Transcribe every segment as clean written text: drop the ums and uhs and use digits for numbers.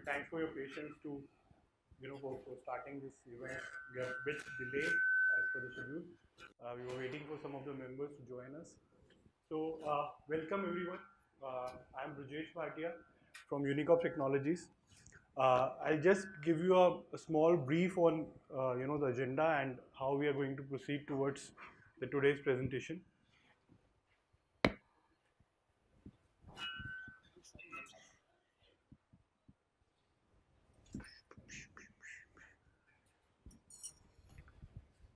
thanks for your patience to for starting this event. We are a bit delayed as per the schedule. We were waiting for some of the members to join us. So welcome everyone. I am Rajesh Bhatia from Uneecop Technologies. I'll just give you a small brief on the agenda and how we are going to proceed towards the today's presentation.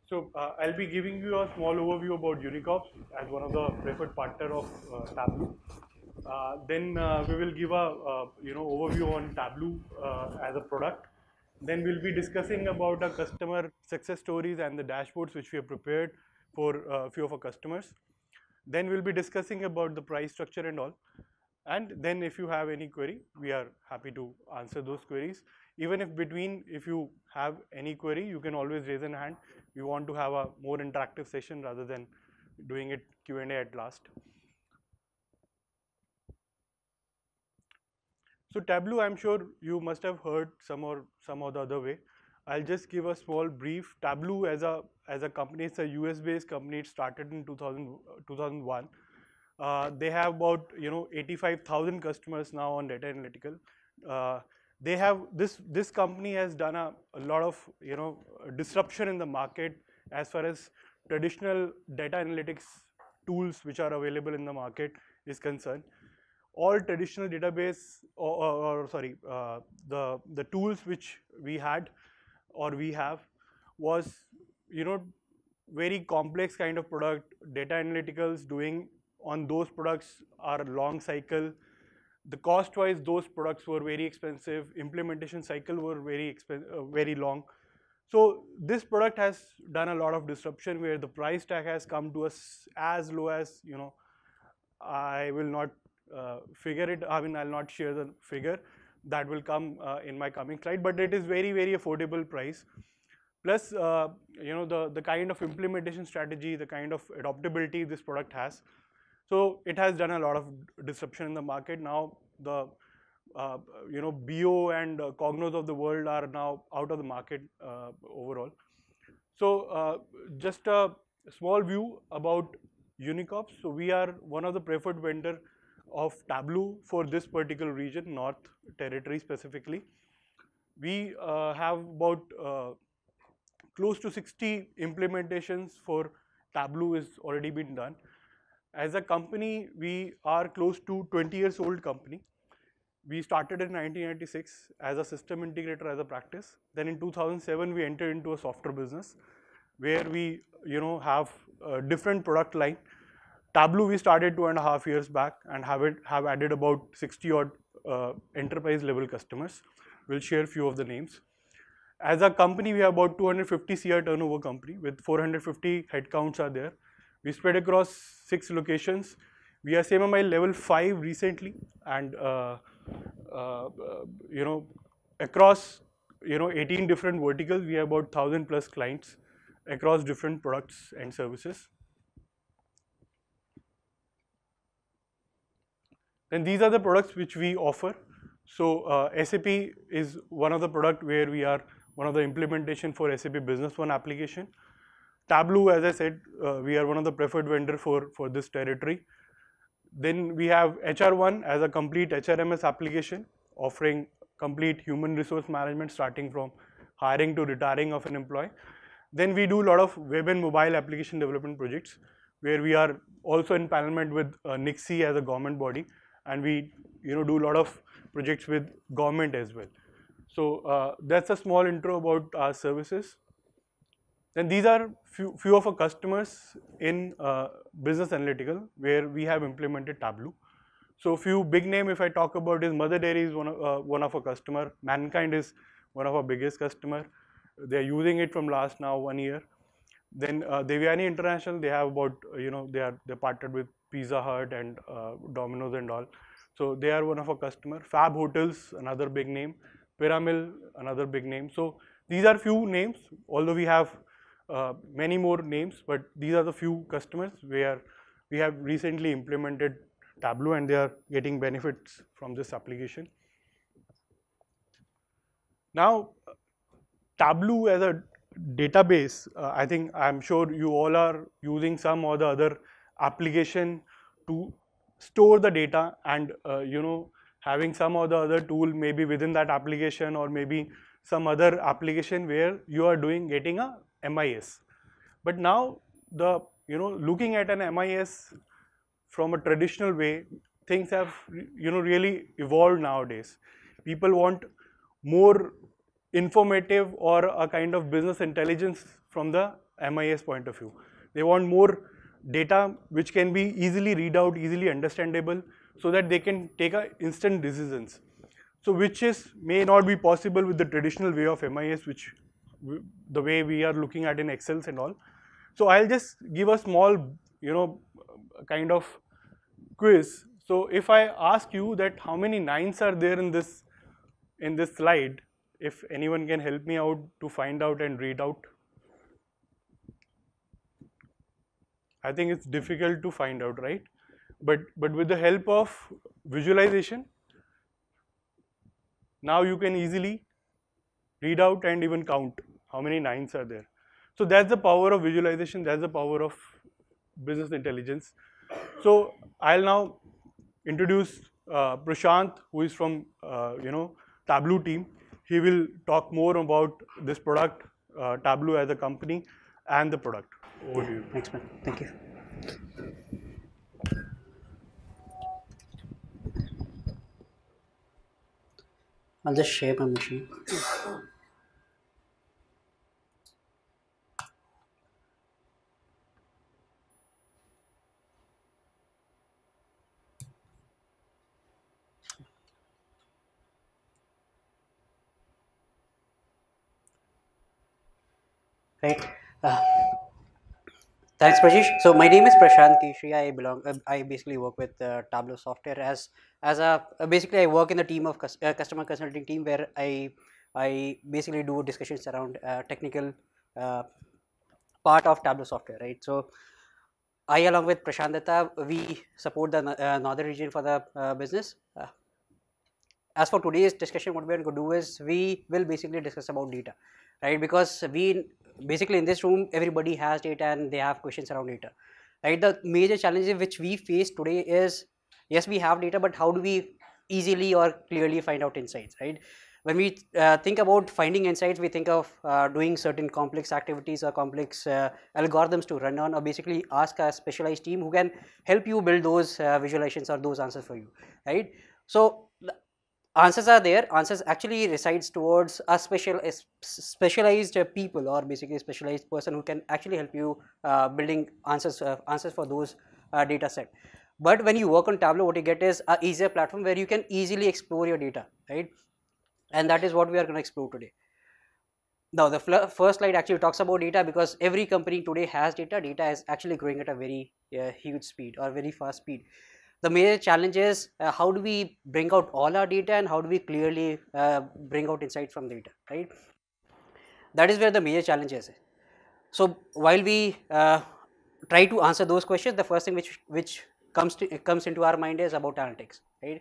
So I'll be giving you a small overview about Uneecop as one of the preferred partner of Tableau. Then we will give a overview on Tableau as a product. Then we'll be discussing about our customer success stories and the dashboards which we have prepared for a few of our customers. Then we'll be discussing about the price structure and all. And then if you have any query, we are happy to answer those queries. Even if you have any query, you can always raise a hand. We want to have a more interactive session rather than doing it Q&A at last. So Tableau, I'm sure you must have heard some or the other way. I'll just give a small brief. Tableau as a company, it's a US-based company. It started in 2001. They have about 85,000 customers now on data analytical. They have this company has done a lot of disruption in the market as far as traditional data analytics tools which are available in the market is concerned. All traditional database the tools which we had or we have was very complex kind of product. Data analyticals doing on those products are long cycle. The cost wise those products were very expensive. Implementation cycle were very long. So this product has done a lot of disruption where the price tag has come to us as low as I will not figure it. I mean, I'll not share the figure. That will come in my coming slide. But it is very affordable price. Plus, the kind of implementation strategy, the kind of adaptability this product has. So it has done a lot of disruption in the market. Now the BO and Cognos of the world are now out of the market overall. So just a small view about Uneecop. So we are one of the preferred vendor of Tableau for this particular region, North Territory specifically. We have about close to 60 implementations for Tableau is already been done. As a company, we are close to 20 years old company. We started in 1996 as a system integrator as a practice. Then in 2007, we entered into a software business where we have a different product line. Tableau we started 2.5 years back and have added about 60 odd enterprise level customers. We'll share a few of the names. As a company, we have about 250 CR turnover company with 450 headcounts are there. We spread across 6 locations. We are CMMI level 5 recently, and across 18 different verticals, we have about 1,000 plus clients across different products and services. Then these are the products which we offer. So SAP is one of the product where we are one of the implementation for SAP Business One application. Tableau, as I said, we are one of the preferred vendor for this territory. Then we have HR1 as a complete HRMS application offering complete human resource management starting from hiring to retiring of an employee. Then we do a lot of web and mobile application development projects where we are also in panelment with NICSI as a government body, and we do a lot of projects with government as well. So that's a small intro about our services. Then these are few of our customers in business analytical where we have implemented Tableau. So few big name if I talk about is Mother Dairy is one of our customer. Mankind is one of our biggest customer. They are using it from last now 1 year. Then Devyani International, they have about they partnered with Pizza Hut and Domino's and all. So they are one of our customer. Fab Hotels, another big name. Pyramil, another big name. So these are few names, although we have many more names, but these are the few customers where we have recently implemented Tableau and they are getting benefits from this application. Now, Tableau as a database, I'm sure you all are using some or the other application to store the data, and having some or the other tool maybe within that application, or maybe some other application where you are getting a MIS. But now, the looking at an MIS from a traditional way, things have really evolved nowadays. People want more informative or a kind of business intelligence from the MIS point of view. They want more data which can be easily read out, easily understandable, so that they can take a instant decisions. So which is may not be possible with the traditional way of MIS, which the way we are looking at in Excels and all. So I'll just give a small, kind of quiz. So if I ask you that how many nines are there in this slide, if anyone can help me out to find out and read out. I think it's difficult to find out, right? But with the help of visualization, now you can easily read out and even count how many nines are there. So that's the power of visualization, that's the power of business intelligence. So I'll now introduce Prashant, who is from Tableau team. He will talk more about this product, Tableau as a company, and the product. Over to you. Thanks, man. Thank you. I'll just share my machine. Right. Thanks, Prajesh. So my name is Prashant Keshri. I basically work with Tableau software as a basically I work in the team of customer consulting team where I basically do discussions around technical part of Tableau software. Right. So I, along with Prashant Datta, we support the northern region for the business. As for today's discussion, what we are going to do is we will basically discuss about data, right? Because we basically in this room, everybody has data and they have questions around data, right? The major challenges which we face today is, yes, we have data, but how do we easily or clearly find out insights, right? When we think about finding insights, we think of doing certain complex activities or complex algorithms to run on, or basically ask a specialized team who can help you build those visualizations or those answers for you, right? So answers are there. Answers actually resides towards a specialized people, or basically a specialized person who can actually help you building answers for those data set. But when you work on Tableau, what you get is a easier platform where you can easily explore your data, right? And that is what we are going to explore today. Now the first slide actually talks about data, because every company today has data. Data is actually growing at a very huge speed or very fast speed. The major challenge is how do we bring out all our data and how do we clearly bring out insights from data, right? That is where the major challenge is. So while we try to answer those questions, the first thing which comes into our mind is about analytics, right?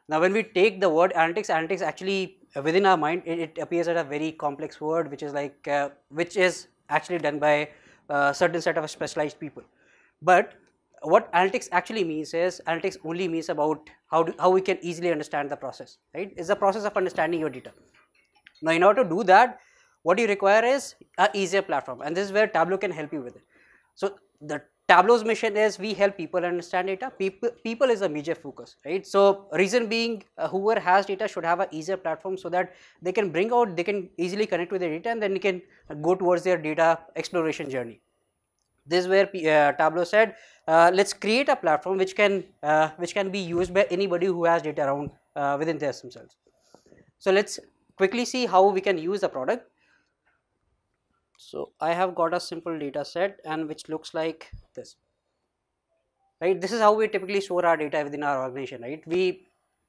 Now when we take the word analytics actually within our mind, it appears as a very complex word, which is like which is actually done by a certain set of specialized people. But what analytics actually means is, analytics only means about how we can easily understand the process, right? It's the process of understanding your data. Now in order to do that, what you require is an easier platform, and this is where Tableau can help you with it. So the Tableau's mission is we help people understand data. People is a major focus, right? So reason being, whoever has data should have an easier platform so that they can they can easily connect with their data, and then they can go towards their data exploration journey. This is where Tableau said, let's create a platform which can be used by anybody who has data around within themselves. So let's quickly see how we can use the product. So I have got a simple data set, and which looks like this, right? This is how we typically store our data within our organization, right?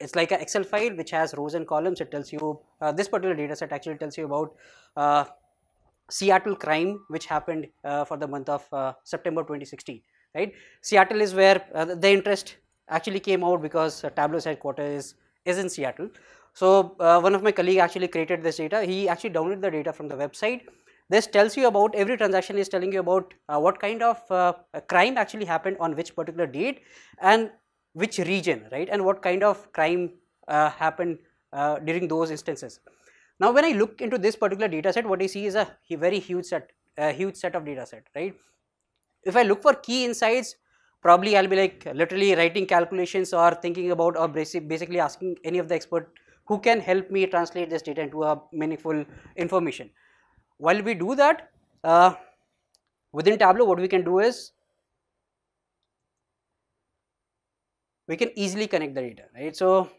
It's like an Excel file which has rows and columns. It tells you this particular data set actually tells you about Seattle crime which happened for the month of September 2016, right? Seattle is where the interest actually came out because Tableau's headquarters is in Seattle. So one of my colleague actually created this data. He actually downloaded the data from the website. This tells you about every transaction is telling you about what kind of crime actually happened on which particular date and which region, right? And what kind of crime happened during those instances. Now, when I look into this particular data set, what I see is a very huge set of data set, right? If I look for key insights, probably I'll be like literally writing calculations or thinking about or basically asking any of the expert who can help me translate this data into a meaningful information. While we do that, within Tableau, what we can do is we can easily connect the data, right? So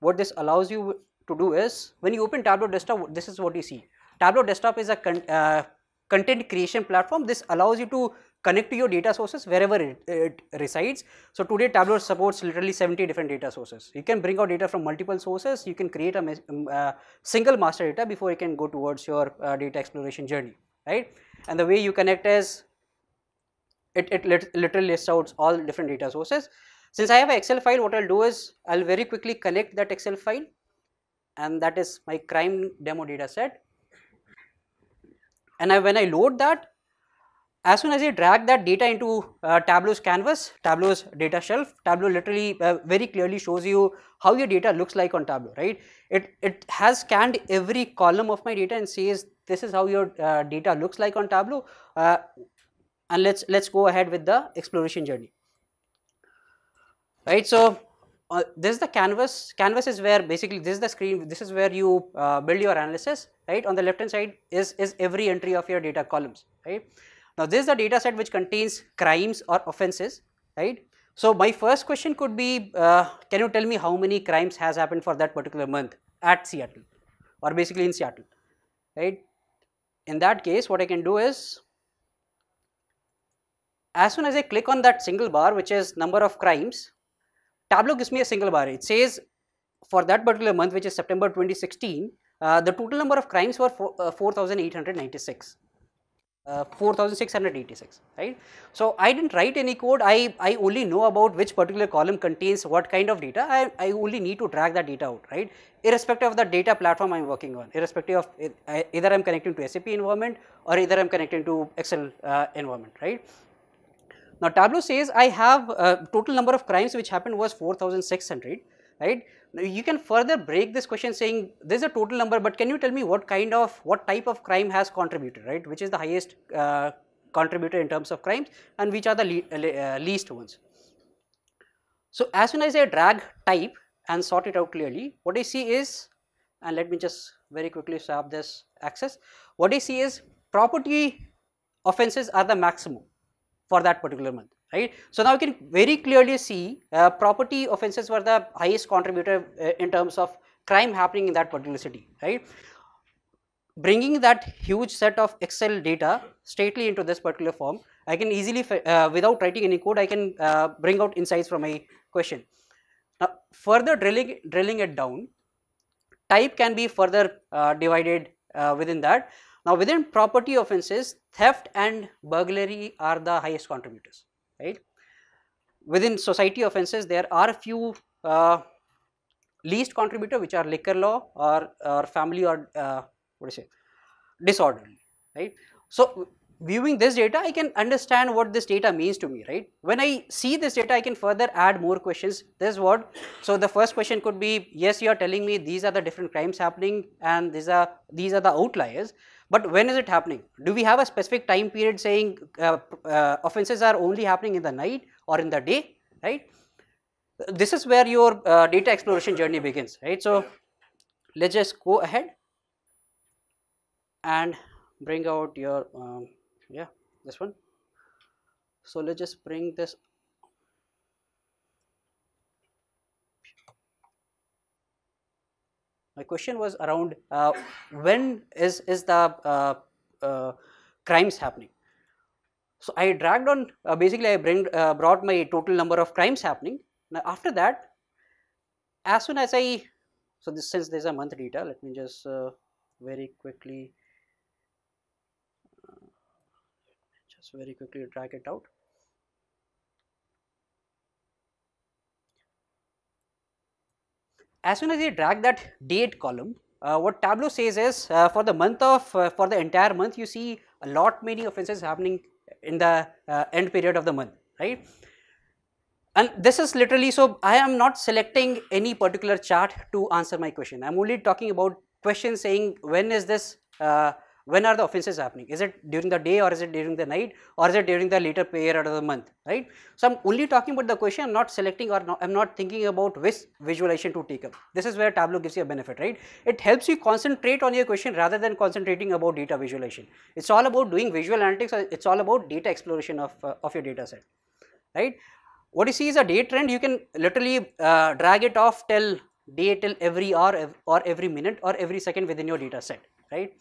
what this allows you to do is when you open Tableau desktop, this is what you see. Tableau desktop is a content creation platform. This allows you to connect to your data sources wherever it resides. So today Tableau supports literally 70 different data sources. You can bring out data from multiple sources. You can create a single master data before you can go towards your data exploration journey, right? And the way you connect is it literally lists out all different data sources. Since I have an Excel file, what I'll do is I'll very quickly connect that Excel file, and that is my crime demo data set. And when I load that, as soon as I drag that data into Tableau's canvas, Tableau's data shelf, Tableau literally very clearly shows you how your data looks like on Tableau, right? It has scanned every column of my data and says this is how your data looks like on Tableau. And let's go ahead with the exploration journey, right? So this is the canvas. Canvas is where basically this is the screen. This is where you build your analysis, right? On the left hand side is every entry of your data columns, right? Now this is the data set which contains crimes or offenses, right? So my first question could be, can you tell me how many crimes has happened for that particular month at Seattle, or basically in Seattle, right? In that case, what I can do is, as soon as I click on that single bar, which is number of crimes, Tableau gives me a single bar. It says for that particular month, which is September 2016, the total number of crimes were 4,896. 4,686, right? So I didn't write any code. I only know about which particular column contains what kind of data. I only need to drag that data out, right? Irrespective of the data platform I'm working on, irrespective of either I'm connecting to SAP environment or either I'm connecting to Excel environment, right? Now Tableau says I have total number of crimes which happened was 4,600, right? Now you can further break this question saying this is a total number, but can you tell me what type of crime has contributed, right? Which is the highest contributor in terms of crimes and which are the least ones. So as soon as I drag type and sort it out clearly, what I see is, and let me just very quickly swap this axis, what I see is property offenses are the maximum for that particular month, right? So now you can very clearly see property offenses were the highest contributor in terms of crime happening in that particular city, right? Bringing that huge set of Excel data straightly into this particular form, I can easily, without writing any code, I can bring out insights from a question. Now, further drilling it down, type can be further divided within that. Now, within property offenses, theft and burglary are the highest contributors, right? Within society offenses, there are a few least contributor, which are liquor law or family or what do you say, disorderly, right? So viewing this data, I can understand what this data means to me, right? When I see this data, I can further add more questions. This is what, so the first question could be, yes, you are telling me these are the different crimes happening and these are the outliers, but when is it happening? Do we have a specific time period saying offenses are only happening in the night or in the day, right? This is where your data exploration journey begins, right? So let's just go ahead and bring out your yeah, this one. So let's just bring this. My question was around when is the uh, crimes happening. So I dragged on basically I brought my total number of crimes happening. Now after that, as soon as I, so this, since there's a month data, let me just very quickly drag it out. as soon as you drag that date column, what Tableau says is for the month of for the entire month, you see a lot many offenses happening in the end period of the month, right? And this is literally, so I am not selecting any particular chart to answer my question. I'm only talking about questions saying when is this, when are the offenses happening? Is it during the day, or is it during the night, or is it during the later period of the month, right? So I'm only talking about the question. I'm not selecting, or I'm not thinking about which visualization to take up. This is where Tableau gives you a benefit, right? It helps you concentrate on your question rather than concentrating about data visualization. It's all about doing visual analytics. It's all about data exploration of your data set, right? What you see is a day trend. You can literally drag it off till day, till every hour or every minute or every second within your data set, right?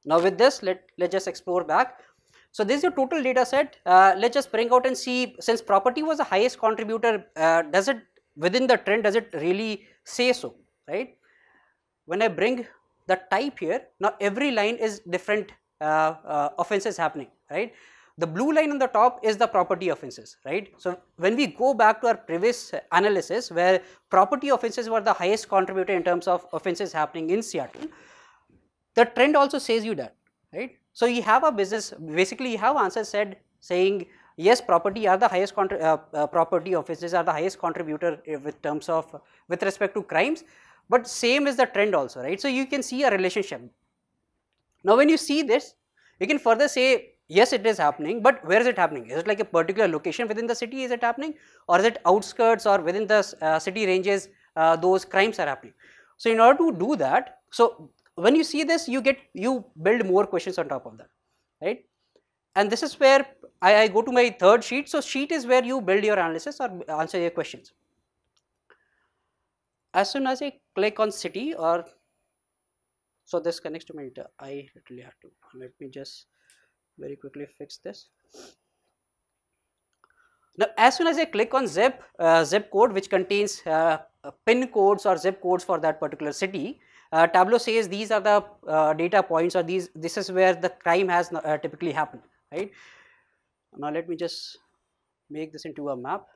Now with this, let's just explore back. So this is your total data set. Let's just bring out and see, since property was the highest contributor, does it within the trend, does it really say so, right? When I bring the type here, now every line is different offenses happening, right? The blue line on the top is the property offenses, right? So when we go back to our previous analysis where property offenses were the highest contributor in terms of offenses happening in Seattle, the trend also says you that, right? So you have a business, basically you have answer said saying yes, property are the highest property offenses are the highest contributor with terms of with respect to crimes, but same is the trend also, right? So you can see a relationship. Now when you see this, you can further say yes, it is happening, but where is it happening? Is it like a particular location within the city is it happening, or is it outskirts or within the city ranges those crimes are happening? So in order to do that, so when you see this, you build more questions on top of that, right? And this is where I go to my third sheet. So sheet is where you build your analysis or answer your questions. As soon as I click on city, or so this connects to my data, I literally have to, let me just very quickly fix this. Now as soon as I click on zip code which contains pin codes or zip codes for that particular city, Tableau says these are the data points, or this is where the crime has typically happened, right? Now let me just make this into a map.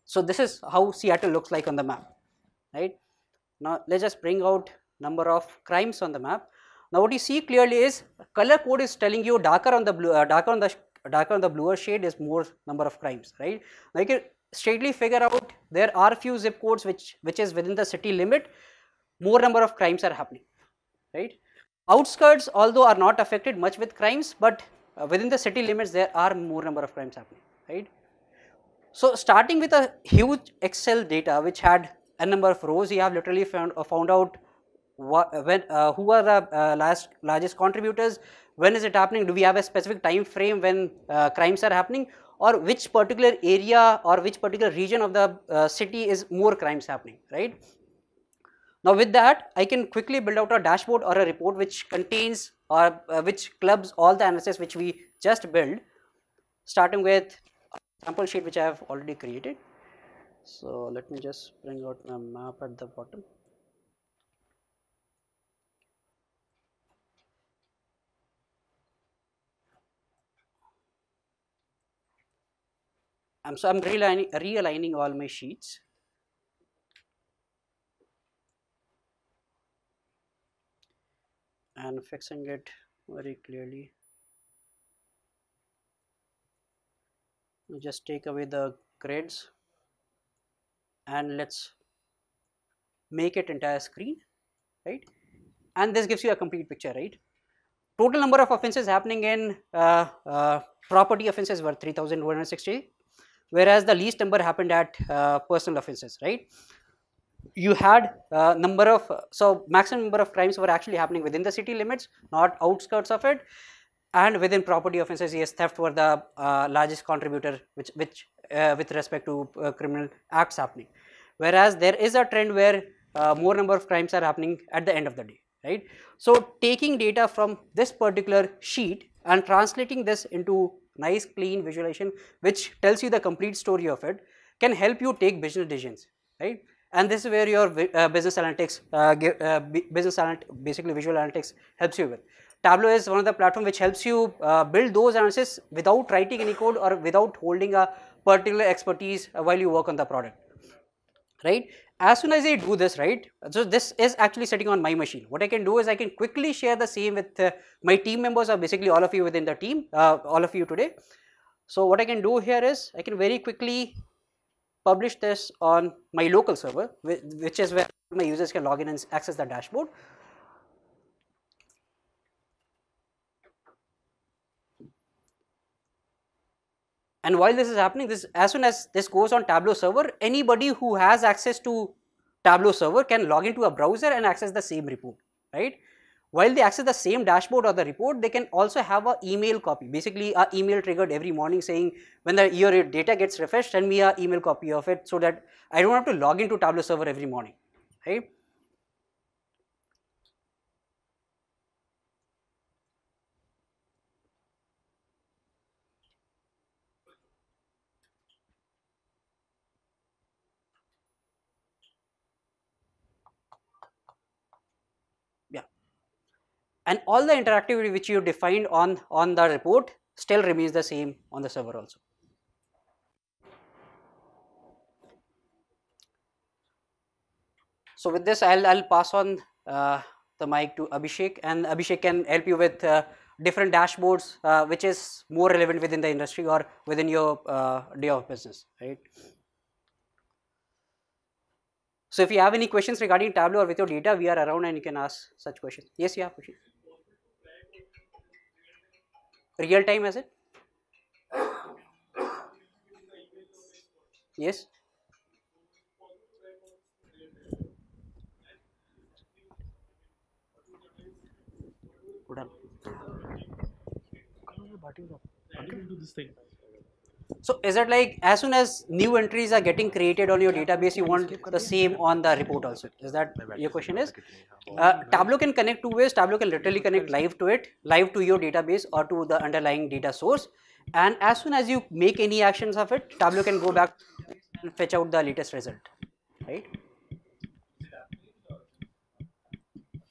So this is how Seattle looks like on the map, right? Now let's just bring out number of crimes on the map. Now what you see clearly is color code is telling you darker on the blue, darker on the bluer shade is more number of crimes, right? Now you can straightly figure out there are few zip codes which is within the city limit, more number of crimes are happening, right? Outskirts although are not affected much with crimes, but within the city limits there are more number of crimes happening, right? So starting with a huge Excel data which had a number of rows, you have literally found out who are the largest contributors, when is it happening, do we have a specific time frame when crimes are happening, or which particular area or which particular region of the city is more crimes happening, right? Now with that, I can quickly build out a dashboard or a report which contains or which clubs all the analysis which we just built, starting with a sample sheet which I have already created. So let me just bring out my map at the bottom. So I'm realigning all my sheets. And fixing it very clearly. Just take away the grids and let's make it entire screen, right? And this gives you a complete picture, right? Total number of offenses happening in property offenses were 3,160, whereas the least number happened at personal offenses, right? You had number of, so maximum number of crimes were actually happening within the city limits, not outskirts of it, and within property offenses, yes, theft were the largest contributor which with respect to criminal acts happening, whereas there is a trend where more number of crimes are happening at the end of the day, right? So taking data from this particular sheet and translating this into nice clean visualization which tells you the complete story of it can help you take business decisions, right? And this is where your business analytics, basically visual analytics helps you with. Tableau is one of the platform which helps you build those analysis without writing any code or without holding a particular expertise while you work on the product, right? as soon as I do this, right, so this is actually sitting on my machine. What I can do is I can quickly share the same with my team members, or basically all of you within the team, all of you today. So what I can do here is I can very quickly publish this on my local server, which is where my users can log in and access the dashboard. And while this is happening, this as soon as this goes on Tableau server, anybody who has access to Tableau server can log into a browser and access the same report, right? While they access the same dashboard or the report, they can also have an email copy, basically an email triggered every morning saying when your data gets refreshed, send me an email copy of it so that I don't have to log into Tableau server every morning, right? Yeah. And all the interactivity which you defined on the report still remains the same on the server also. So with this, I'll pass on the mic to Abhishek, and Abhishek can help you with different dashboards, which is more relevant within the industry or within your day of business, right? So if you have any questions regarding Tableau or with your data, we are around and you can ask such questions. Yes, you have questions. Real time, as it? Yes. Good on. Do this thing. So is it like as soon as new entries are getting created on your database, you want the same on the report also? Is that your question is? Tableau can connect two ways. Tableau can literally connect live to it, live to your database or to the underlying data source. And as soon as you make any actions of it, Tableau can go back and fetch out the latest result, right?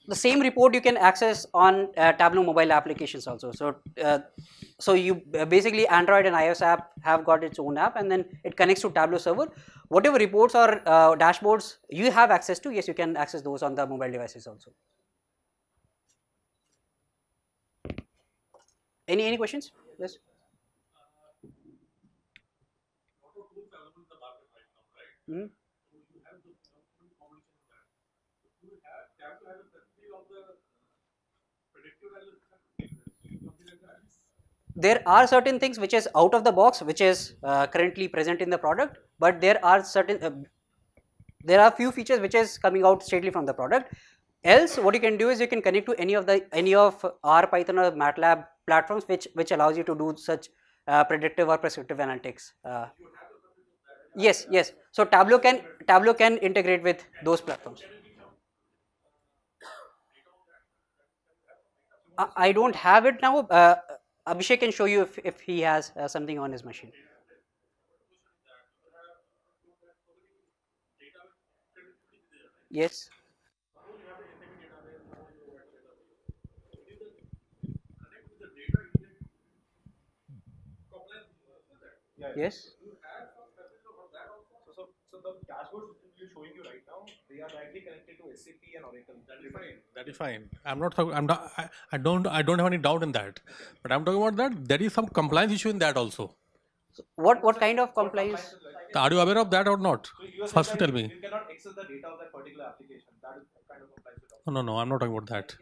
The same report you can access on Tableau mobile applications also. So you basically Android and iOS app have got its own app, and then it connects to Tableau server. Whatever reports or dashboards you have access to, yes, you can access those on the mobile devices also. Any questions? Yes. Mhm. There are certain things which is out of the box, which is currently present in the product, but there are few features which is coming out straightly from the product. Else what you can do is you can connect to any of R, Python or MATLAB platforms which allows you to do such predictive or prescriptive analytics. Yes, so Tableau can integrate with those platforms. I don't have it now. Abhishek can show you if he has something on his machine. Yes. Yes. So the dashboards you're showing you right now, they are directly connected to SAP and Oracle. That is fine. I'm not. I'm not. I don't have any doubt in that. But I'm talking about that. There is some compliance issue in that also. What kind of compliance? Are you aware of that or not? First, tell me. You cannot access the data of that particular application. That is kind of compliance. No, I'm not talking about that.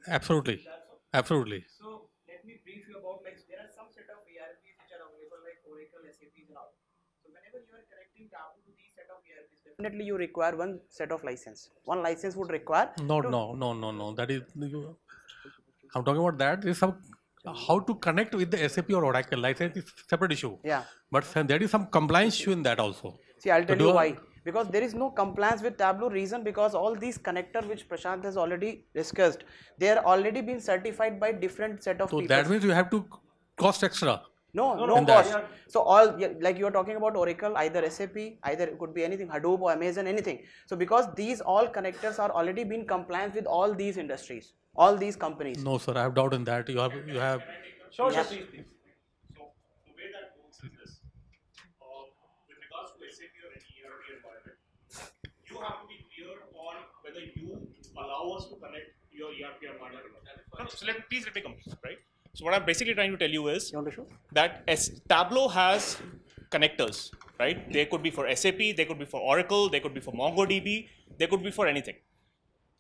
Absolutely. Absolutely. Definitely you require one set of license. One license would require No. That is. I'm talking about that. Is some how to connect with the SAP or Oracle license is separate issue. yeah. But there is some compliance issue in that also. See, I'll So tell you why. Because there is no compliance with Tableau. Reason because all these connector which Prashant has already discussed, they are already been certified by different set of So people. that means you have to cost extra. No cost. So all like you are talking about Oracle, either SAP, either it could be anything, Hadoop or Amazon, anything. So because these all connectors are already been compliant with all these industries, all these companies. No, sir, I have doubt in that. You have. Sure, Yeah. please. So please let me come, right? So what I'm basically trying to tell you is You want to show? that Tableau has connectors, right? They could be for SAP, they could be for Oracle, they could be for MongoDB, they could be for anything.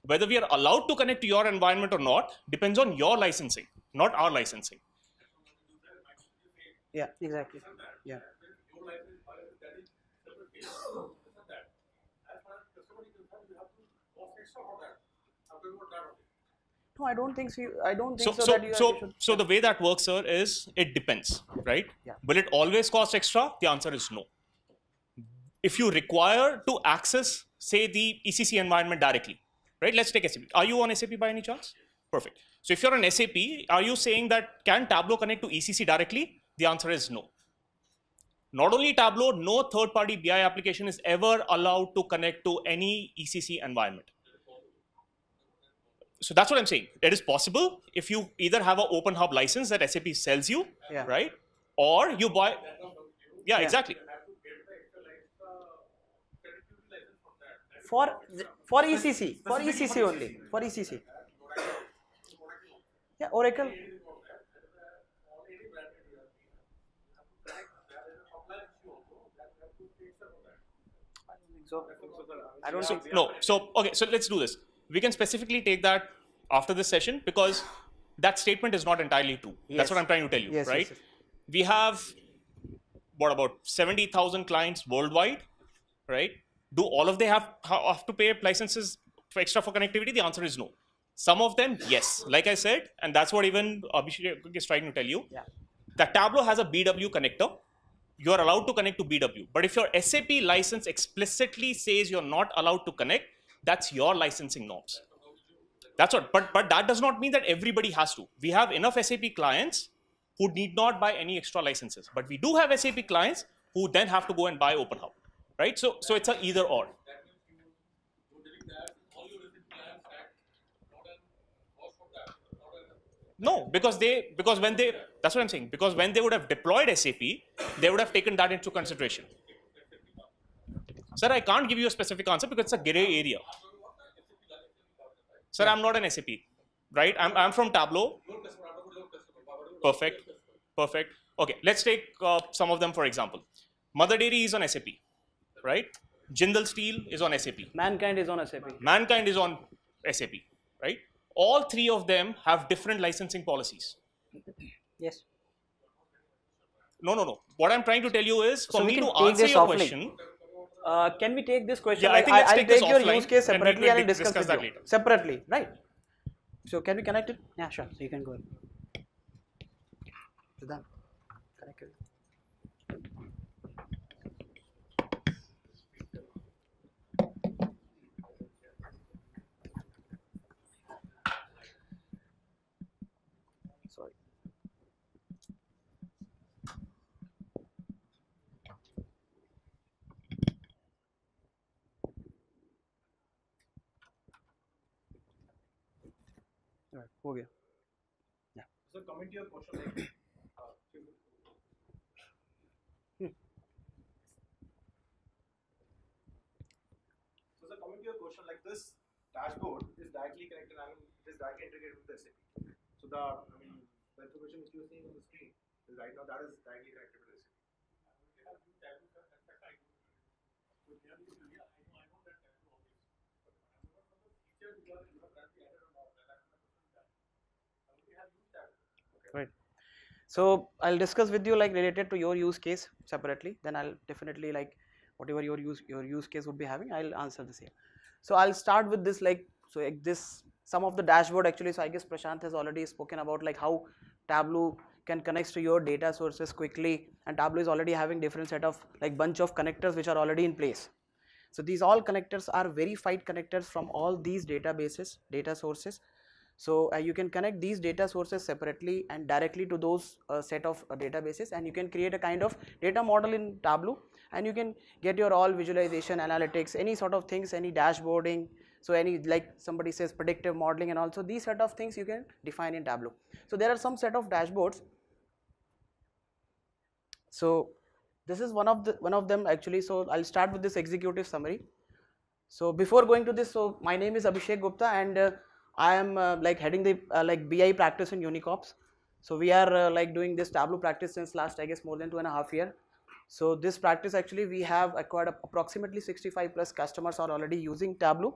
Whether we are allowed to connect to your environment or not depends on your licensing, not our licensing. Yeah. Exactly. Yeah. No, I don't think so. I don't think so, that you should. So the way that works, sir, is it depends, right? Yeah. Will it always cost extra? The answer is no. If you require to access, say, the ECC environment directly, right? Let's take SAP. Are you on SAP by any chance? Perfect. So if you're on SAP, are you saying that can Tableau connect to ECC directly? The answer is no. Not only Tableau, no third-party BI application is ever allowed to connect to any ECC environment. So that's what I'm saying. It is possible if you either have an open hub license that SAP sells you, Yeah. right? Or you buy. Yeah, exactly. For ECC, for ECC only, for ECC. Yeah, Oracle. So I don't think. No, so okay, so let's do this. We can specifically take that after this session because that statement is not entirely true. Yes. That's what I'm trying to tell you, Yes, right? yes, yes. We have what about 70,000 clients worldwide, right? Do all of them have to pay licenses for extra for connectivity? The answer is no. Some of them, yes. Like I said, and that's what even Abhishek is trying to tell you. Yeah. That Tableau has a BW connector. You are allowed to connect to BW. But if your SAP license explicitly says you're not allowed to connect, that's your licensing norms. That's what. But that does not mean that everybody has to. We have enough SAP clients who need not buy any extra licenses. But we do have SAP clients who then have to go and buy Open Hub, right? So it's a either or. No, because when they, that's what I'm saying, because when they would have deployed SAP, they would have taken that into consideration. Sir, I can't give you a specific answer because it's a gray area. Sir, I'm not an SAP, right? I'm from Tableau. Perfect. Perfect. Okay, let's take some of them for example. Mother Dairy is on SAP, right? Jindal Steel is on SAP. Mankind is on SAP. Mankind is on SAP, right? All three of them have different licensing policies. Yes. No. What I'm trying to tell you is, for So we me can to take answer this your offline. question, Can we take this question? Yeah, I think let's I'll take this your offline use case and we separately will and I'll discuss discuss with that you later. separately, right? So can we connect it? Yeah, sure. So you can go ahead. Siddharth, connect it. Sorry. Right, हो गया. Yeah. So coming to your question, like, so sir, coming to your question, like this dashboard is directly connected. I mean, it is directly integrated with the SAP. So the information which you are seeing on the screen is right now that is directly connected with SAP. Right. So I'll discuss with you like related to your use case separately. Then I'll definitely like whatever your use case would be having, I'll answer the same. So I'll start with this like this some of the dashboard actually. So I guess Prashant has already spoken about like how Tableau can connect to your data sources quickly, and Tableau is already having different set of like bunch of connectors which are already in place. So these all connectors are verified connectors from all these databases, data sources. So you can connect these data sources separately and directly to those set of databases, and you can create a kind of data model in Tableau, and you can get your all visualization, analytics, any sort of things, any dashboarding. So any like somebody says predictive modeling, and also these set of things you can define in Tableau. So there are some set of dashboards. So this is one of them actually. So I'll start with this executive summary. So before going to this, so my name is Abhishek Gupta, and I am like heading the like BI practice in Unicops. So we are like doing this Tableau practice since last, I guess, more than 2.5 years. So this practice actually we have acquired approximately 65 plus customers are already using Tableau.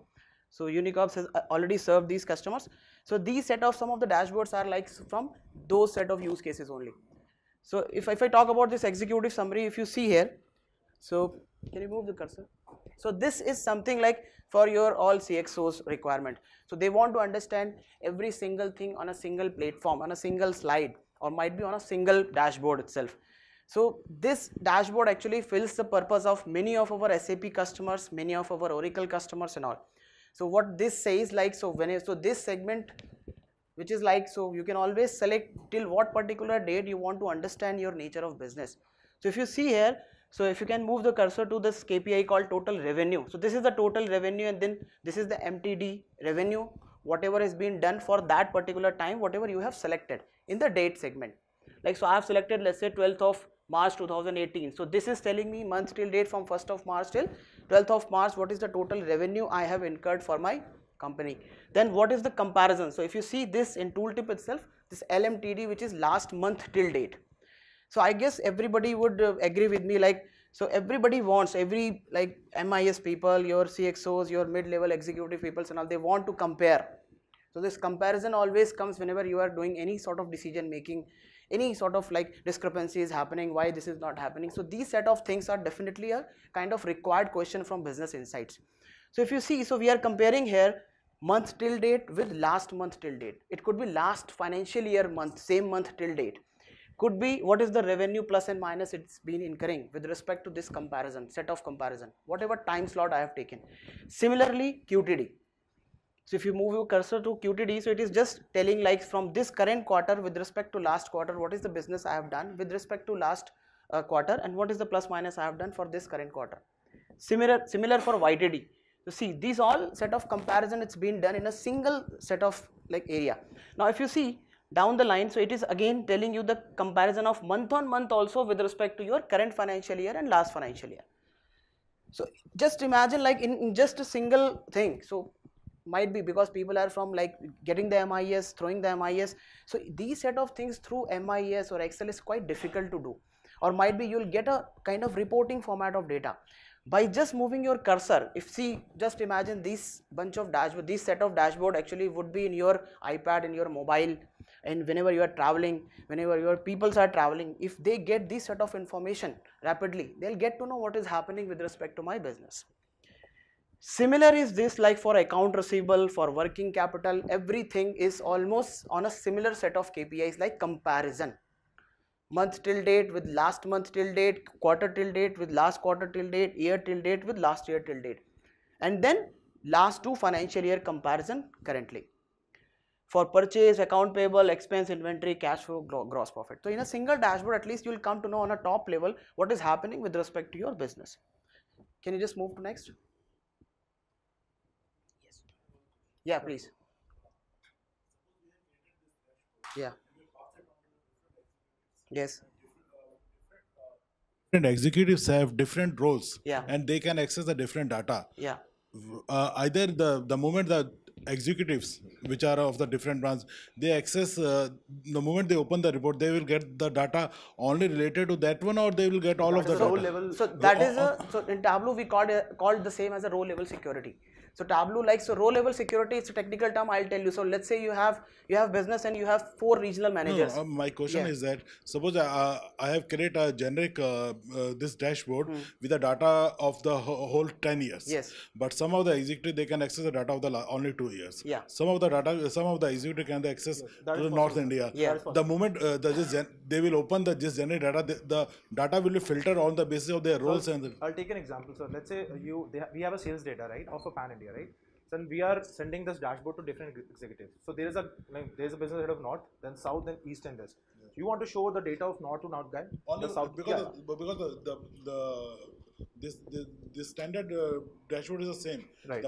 So Unicops has already served these customers. So these set of some of the dashboards are like from those set of use cases only. So if I talk about this executive summary, if you see here, so can you move the cursor? So this is something like for your all CXOs requirement. So they want to understand every single thing on a single platform, on a single slide, or might be on a single dashboard itself. So this dashboard actually fills the purpose of many of our SAP customers, many of our Oracle customers and all. So what this says like, so this segment, which is like, so you can always select till what particular date you want to understand your nature of business. So if you see here, so if you can move the cursor to this KPI called total revenue. So this is the total revenue, and then this is the MTD revenue, whatever has been done for that particular time, whatever you have selected in the date segment. Like, so I have selected, let's say 12th of March 2018. So this is telling me month till date from 1st of March till 12th of March, what is the total revenue I have incurred for my company. Then what is the comparison? So if you see this in tooltip itself, this LMTD, which is last month till date. So I guess everybody would agree with me, like, so everybody wants, every like MIS people, your CXOs, your mid-level executive people and all, they want to compare. So this comparison always comes whenever you are doing any sort of decision making, any sort of like discrepancy is happening, why this is not happening. So these set of things are definitely a kind of required question from business insights. So if you see, so we are comparing here month till date with last month till date. It could be last financial year month, same month till date. Could be what is the revenue plus and minus it's been incurring with respect to this comparison, set of comparison, whatever time slot I have taken. Similarly, QTD. So if you move your cursor to QTD, so it is just telling like from this current quarter with respect to last quarter, what is the business I have done with respect to last quarter, and what is the plus minus I have done for this current quarter. Similar for YTD. So see, these all set of comparison, it's been done in a single set of like area. Now if you see down the line, so it is again telling you the comparison of month on month also with respect to your current financial year and last financial year. So just imagine like in just a single thing. So might be because people are from like getting the MIS, throwing the MIS. So these set of things through MIS or Excel is quite difficult to do. Or might be you'll get a kind of reporting format of data. By just moving your cursor, if see, just imagine this bunch of dashboard, this set of dashboard actually would be in your iPad, in your mobile, and whenever you are traveling, whenever your peoples are traveling, if they get this set of information rapidly, they'll get to know what is happening with respect to my business. Similar is this like for account receivable, for working capital, everything is almost on a similar set of KPIs like comparison. Month till date with last month till date, quarter till date with last quarter till date, year till date with last year till date, and then last two financial year comparison currently. For purchase, account payable, expense, inventory, cash flow, gross profit. So in a single dashboard, at least you will come to know on a top level what is happening with respect to your business. Can you just move to next? Yes. Yeah, please. Yeah. Yes. Different executives have different roles, Yeah. and they can access the different data. Yeah. Either the moment the executives, which are of the different branches, they access the moment they open the report, they will get the data only related to that one, or they will get all of the data. So that is so in Tableau we called the same as a row level security. So Tableau, like, so row level security, it's a technical term, I'll tell you. So let's say you have business and you have 4 regional managers. No, my question is that suppose I have created a generic this dashboard with the data of the whole 10 years. Yes. But some of the executive, they can access the data of the only 2 years. Yeah. Some of the executive can access to the North India. Yeah. The moment they will open this generic data, the data will be filtered on the basis of their roles. I'll take an example. So let's say we have a sales data, right, of a pan India, right? So we are sending this dashboard to different executives. So there is a business head of North, then South, then East and West. You want to show the data of North to North guy? Only the South, because this standard dashboard is the same. Right.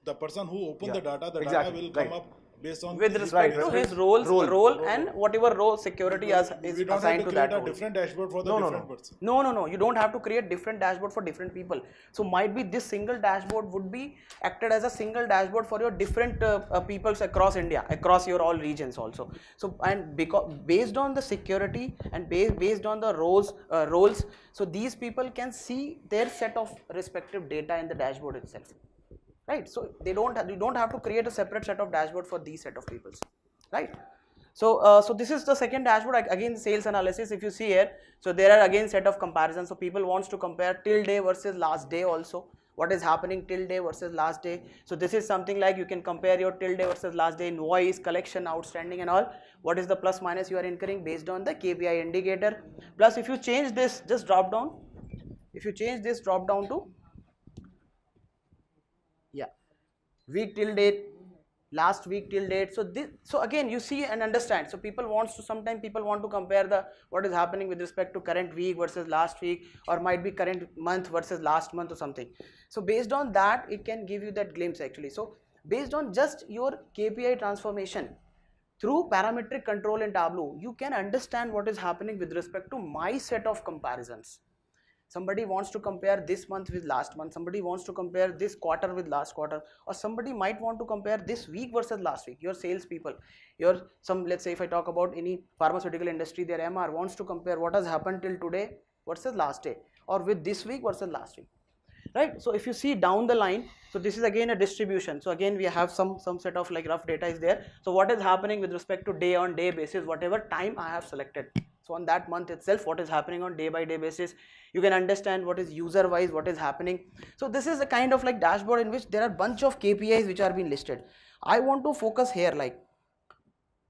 The person who opened the data exactly. will come up based on with respect to his role and whatever role security is we don't assigned have to to that create a role. different dashboard for the different person. No. You don't have to create different dashboard for different people. So might be this single dashboard would be acted as a single dashboard for your different peoples across India, across your all regions also. So and because based on the security and based on the roles, so these people can see their set of respective data in the dashboard itself. Right, so you don't have to create a separate set of dashboard for these set of peoples, right? So so this is the second dashboard. Again, sales analysis. If you see here, so there are again set of comparisons. So people wants to compare till day versus last day also. What is happening till day versus last day? So this is something like you can compare your till day versus last day invoice, collection, outstanding and all. What is the plus minus you are incurring based on the KPI indicator. Plus if you change this, just drop down. If you change this drop down to week till date, last week till date. So again you see and understand. So people wants to, sometimes people want to compare the what is happening with respect to current week versus last week, or might be current month versus last month or something. So based on that it can give you that glimpse actually. So based on just your KPI transformation through parametric control in Tableau, you can understand what is happening with respect to my set of comparisons. Somebody wants to compare this month with last month, somebody wants to compare this quarter with last quarter, or somebody might want to compare this week versus last week. Your sales people, let's say if I talk about any pharmaceutical industry, their MR wants to compare what has happened till today versus last day, or with this week versus last week, right? So if you see down the line, so this is again a distribution. So again we have some set of like rough data is there. So what is happening with respect to day on day basis, whatever time I have selected. So on that month itself, what is happening on day by day basis, you can understand what is user wise, what is happening. So this is a kind of like dashboard in which there are bunch of KPIs which are being listed. I want to focus here like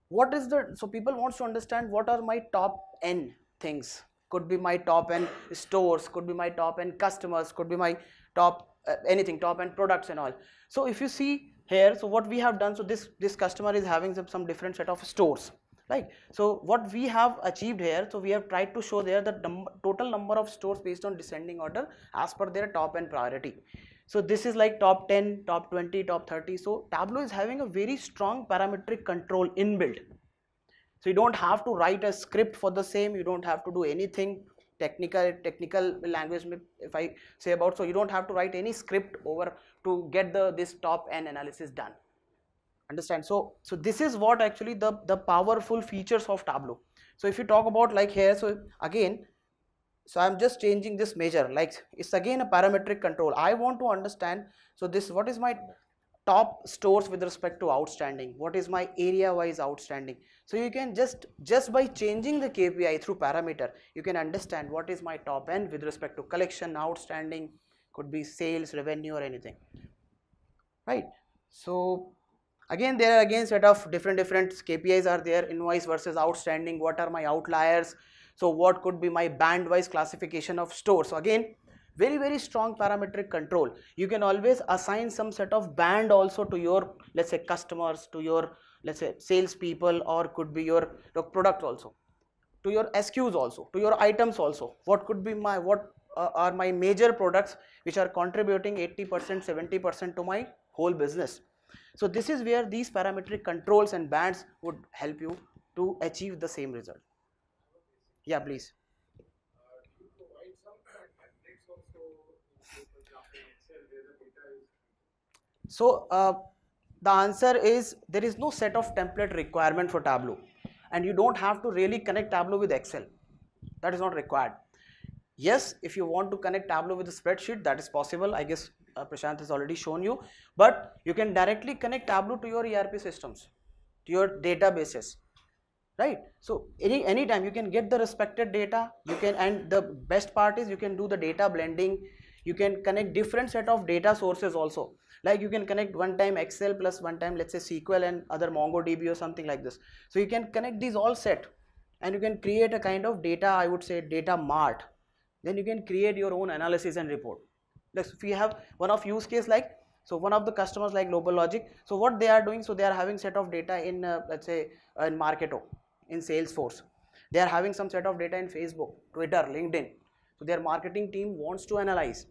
what is the, so people wants to understand what are my top n things. Could be my top n stores, could be my top n customers, could be my top anything, top n products and all. So if you see here, so what we have done, so this customer is having some different set of stores. Right. So what we have achieved here, so we have tried to show there the total number of stores based on descending order as per their top and priority. So this is like top 10, top 20, top 30. So Tableau is having a very strong parametric control inbuilt. So you don't have to write a script for the same, you don't have to do anything technical language if I say about, so you don't have to write any script over to get this top n analysis done. Understand? So this is what actually the powerful features of Tableau. So if you talk about like here, so again, so I'm just changing this measure, like it's again a parametric control. I want to understand, so this, what is my top stores with respect to outstanding, what is my area wise outstanding. So you can just by changing the KPI through parameter, you can understand what is my top end with respect to collection, outstanding, could be sales, revenue or anything, right? So again there are again set of different KPIs are there, invoice versus outstanding, what are my outliers, so what could be my band wise classification of stores. So again very strong parametric control. You can always assign some set of band also to your, let's say, customers, to your, let's say, sales people, or could be your product also, to your SKUs also, to your items also. What could be my, what are my major products which are contributing 80%, 70% to my whole business. So this is where these parametric controls and bands would help you to achieve the same result. Yeah, please. So the answer is there is no set of template requirement for Tableau, and you don't have to really connect Tableau with Excel. That is not required. Yes, if you want to connect Tableau with a spreadsheet, that is possible. I guess Prashant has already shown you, but you can directly connect Tableau to your ERP systems, to your databases, right? So anytime you can get the respected data, you can, and the best part is you can do the data blending. You can connect different set of data sources also, like you can connect one time Excel plus one time, let's say, SQL and other MongoDB or something like this. So you can connect these all set, and you can create a kind of data, I would say, data mart. Then you can create your own analysis and report. Like if you have one of use case, like, so one of the customers like Global Logic, so what they are doing, so they are having set of data in let's say in Marketo, in Salesforce. They are having some set of data in Facebook, Twitter, LinkedIn. So their marketing team wants to analyze.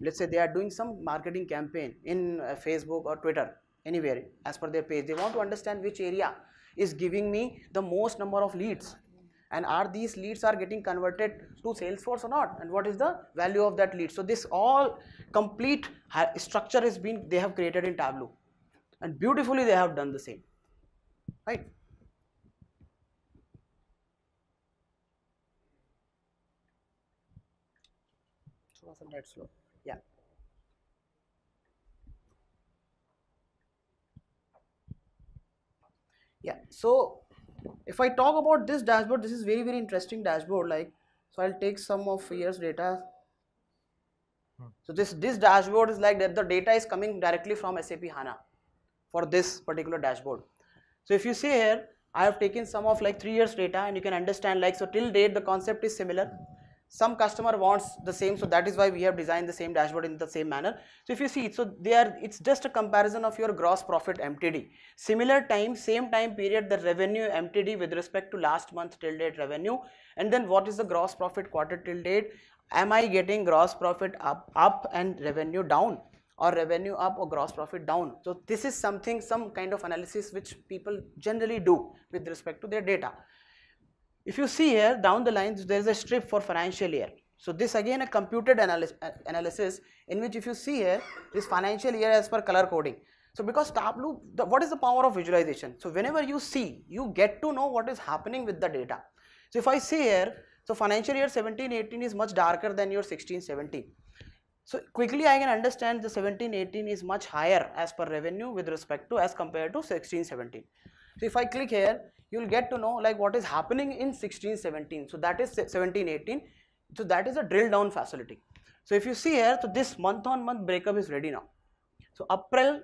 Let's say they are doing some marketing campaign in Facebook or Twitter. anywhere as per their page. They want to understand which area is giving me the most number of leads, and are these leads are getting converted to Salesforce or not, and what is the value of that lead. So this all complete structure is being they have created in Tableau, and beautifully they have done the same, right? Slow. Yeah. Yeah, so if I talk about this dashboard, this is very interesting dashboard. Like, so I'll take some of years data. So this dashboard is like that the data is coming directly from SAP HANA for this particular dashboard. So if you see here, I have taken some of like 3 years data, and you can understand like, so till date the concept is similar. Some customer wants the same, so that is why we have designed the same dashboard in the same manner. So if you see, so it's just a comparison of your gross profit MTD. Similar time, same time period, the revenue MTD with respect to last month till date revenue, and then what is the gross profit quarter till date. Am I getting gross profit up and revenue down, or revenue up or gross profit down? So this is something, some kind of analysis which people generally do with respect to their data. If you see here down the lines, there is a strip for financial year. So this again a computed analysis in which if you see here this financial year as per color coding. So because Tableau, what is the power of visualization? So whenever you see, you get to know what is happening with the data. So if I see here, so financial year 17-18 is much darker than your 16-17. So quickly I can understand the 17-18 is much higher as per revenue with respect to as compared to 16-17. So if I click here, you will get to know like what is happening in 16-17. So that is 17-18. So that is a drill down facility. So if you see here, so this month on month breakup is ready now. So April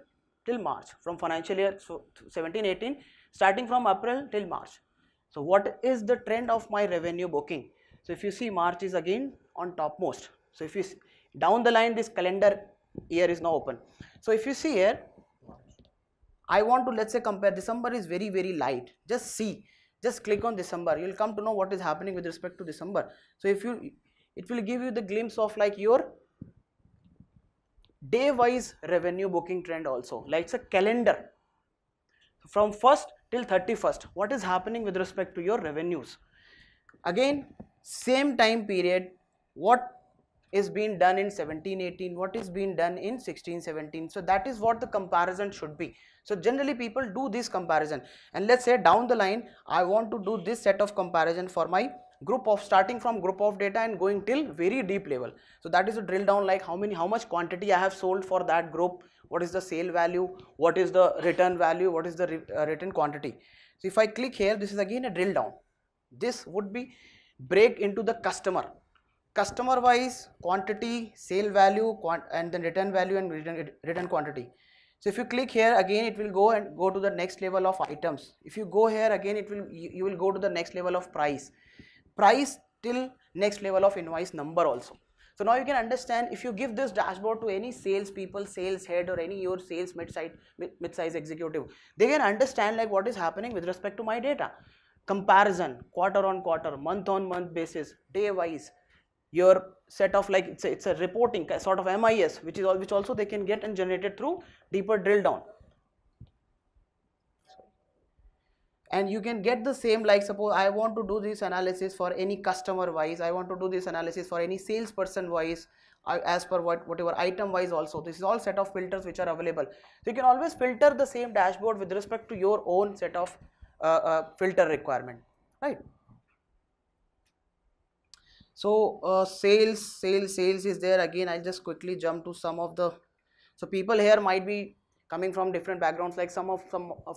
till March from financial year, so 17-18, starting from April till March. So what is the trend of my revenue booking? So if you see, March is again on topmost. So if you see, down the line, this calendar year is now open. So if you see here, I want to, let's say, compare. December is very light. Just see, just click on December. You'll come to know what is happening with respect to December. So if you, it will give you the glimpse of like your day wise revenue booking trend also. Like it's a calendar from 1st till 31st. What is happening with respect to your revenues? Again, same time period, what is being done in 17-18, what is being done in 16-17. So that is what the comparison should be. So generally people do this comparison, and let's say down the line I want to do this set of comparison for my group of, starting from group of data and going till very deep level. So that is a drill down, like how much quantity I have sold for that group, what is the sale value, what is the return value, what is the return quantity. So if I click here, this is again a drill down. This would be break into the customer wise, quantity, sale value, and then return value and return quantity. So if you click here again, it will go to the next level of items. If you go here again, you will go to the next level of price till next level of invoice number also. So now you can understand, if you give this dashboard to any sales people, sales head, or any your sales mid-size executive, they can understand like what is happening with respect to my data. Comparison, quarter on quarter, month on month basis, day wise, your set of like it's a reporting sort of MIS, which also they can get and generated through deeper drill down. And you can get the same, like suppose I want to do this analysis for any customer wise, I want to do this analysis for any salesperson wise, as per whatever item wise also. This is all set of filters which are available. So you can always filter the same dashboard with respect to your own set of filter requirement, right? So sales is there. Again, I'll just quickly jump to some of the, so people here might be coming from different backgrounds, like some of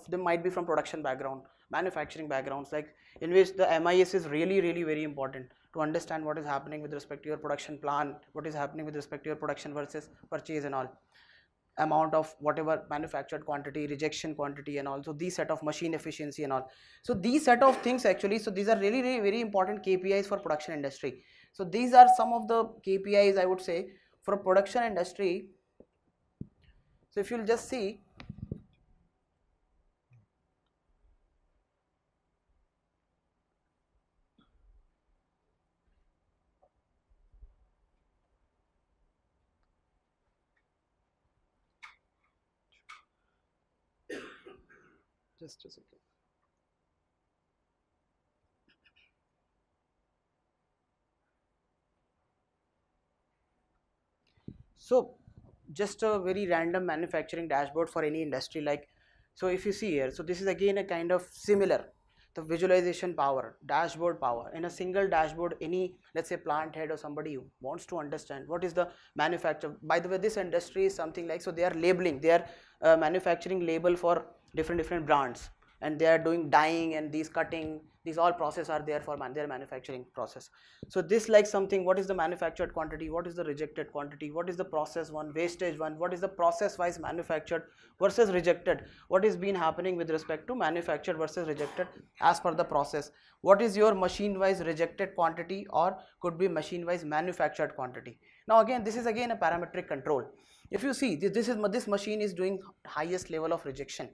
them might be from production background, manufacturing backgrounds, like in which the MIS is really very important to understand what is happening with respect to your production plan, what is happening with respect to your production versus purchase and all, amount of whatever manufactured quantity, rejection quantity, and also these set of machine efficiency and all. So these set of things actually, so these are really very important KPIs for production industry. So these are some of the KPIs I would say for production industry. So if you'll just see, Just a second. So just a very random manufacturing dashboard for any industry, like, so if you see here, so this is again a kind of similar, the visualization power, dashboard power. In a single dashboard, any, let's say, plant head or somebody who wants to understand what is the manufacture. By the way, this industry is something like, so they are labeling, they are manufacturing label for different brands, and they are doing dyeing and these cutting, these all process are there for their manufacturing process. So this like something, what is the manufactured quantity, what is the rejected quantity, what is the process one, wastage one, what is the process wise manufactured versus rejected, what is been happening with respect to manufactured versus rejected as per the process, what is your machine wise rejected quantity or could be machine wise manufactured quantity. Now again, this is again a parametric control. If you see, this machine is doing highest level of rejection.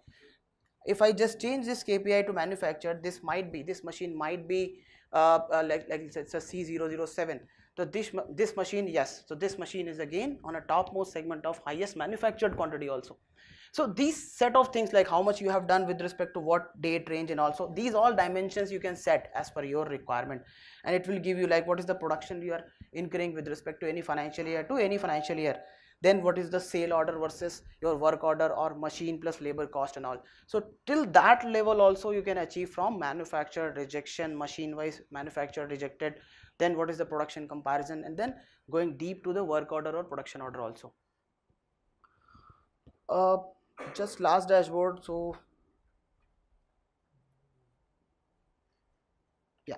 If I just change this KPI to manufactured, this machine might be like it's a C007. So this machine, yes, so this machine is again on a topmost segment of highest manufactured quantity also. So these set of things, like how much you have done with respect to what date range, and also these all dimensions you can set as per your requirement, and it will give you like what is the production you are incurring with respect to any financial year to any financial year. Then what is the sale order versus your work order or machine plus labor cost and all. So till that level also you can achieve from manufactured rejection, machine wise manufactured rejected, then what is the production comparison, and then going deep to the work order or production order also. Just last dashboard. So yeah,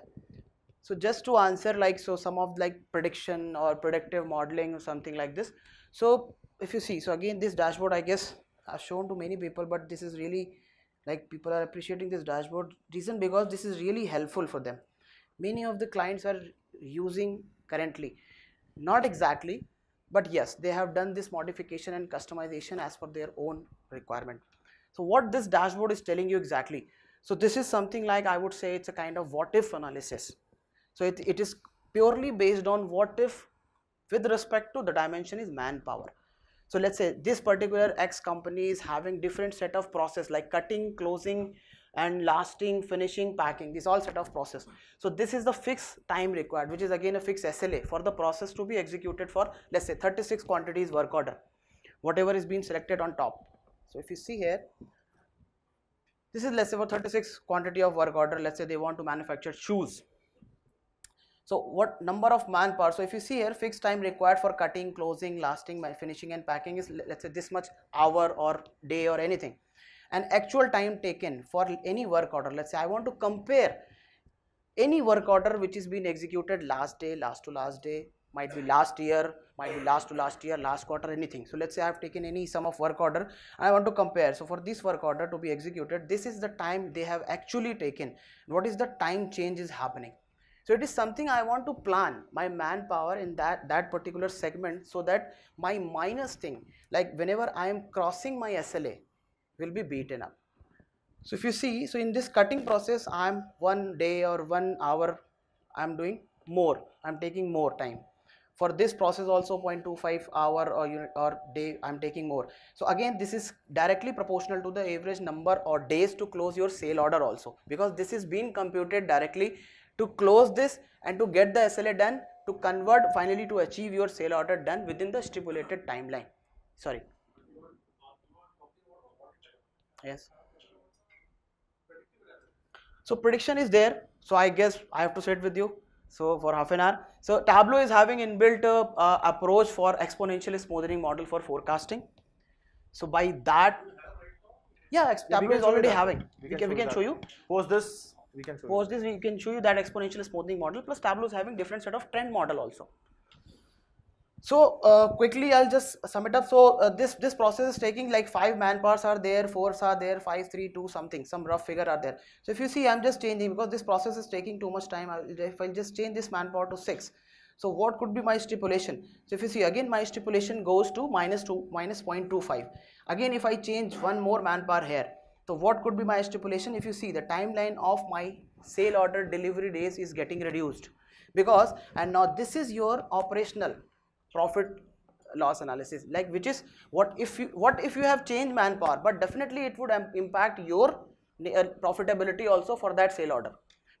so just to answer, like, so some of like prediction or predictive modeling or something like this. So if you see, so again this dashboard I guess I've shown to many people, but this is really like people are appreciating this dashboard, reason because this is really helpful for them. Many of the clients are using currently, not exactly, but yes, they have done this modification and customization as per their own requirement. So what this dashboard is telling you exactly, so this is something like, I would say it's a kind of what if analysis. So it is purely based on what if with respect to the dimension is manpower. So let's say this particular X company is having different set of process like cutting, closing and lasting, finishing, packing, this all set of process. So this is the fixed time required, which is again a fixed SLA for the process to be executed for, let's say 36 quantities work order, whatever is being selected on top. So if you see here, this is let's say for 36 quantity of work order, let's say they want to manufacture shoes. So what number of manpower, so if you see here, fixed time required for cutting, closing, lasting, finishing and packing is let's say this much hour or day or anything, and actual time taken for any work order, let's say I want to compare any work order which is being executed last day, last to last day, might be last year, might be last to last year, last quarter, anything. So let's say I have taken any sum of work order, I want to compare. So for this work order to be executed, this is the time they have actually taken, what is the time change is happening. So it is something I want to plan my manpower in that particular segment, so that my minus thing, like whenever I am crossing my SLA, will be beaten up. So if you see, so in this cutting process, I am 1 day or 1 hour, I am doing more, I am taking more time. For this process also 0.25 hour or unit or day, I am taking more. So again, this is directly proportional to the average number or days to close your sale order also, because this is being computed directly to close this and to get the SLA done, to convert finally to achieve your sale order done within the stipulated timeline. Sorry. Yes. So prediction is there. So I guess I have to sit with you. So for half an hour. So Tableau is having inbuilt approach for exponential smoothing model for forecasting. So by that, yeah, Tableau is already having. We can show you. Post this, we can show Post this, we can show you that exponential smoothing model. Plus Tableau is having different set of trend model also. So quickly I'll just sum it up. So this process is taking like 5 manpowers are there, 4s are there, 5, 3, 2 something, some rough figure are there. So if you see, I'm just changing because this process is taking too much time. If I just change this manpower to 6, so what could be my stipulation? So if you see, again my stipulation goes to minus 0.25. Again if I change one more manpower here, so what could be my stipulation? If you see, the timeline of my sale order delivery days is getting reduced, because, and now this is your operational profit loss analysis, like which is what if you have changed manpower, but definitely it would impact your profitability also for that sale order,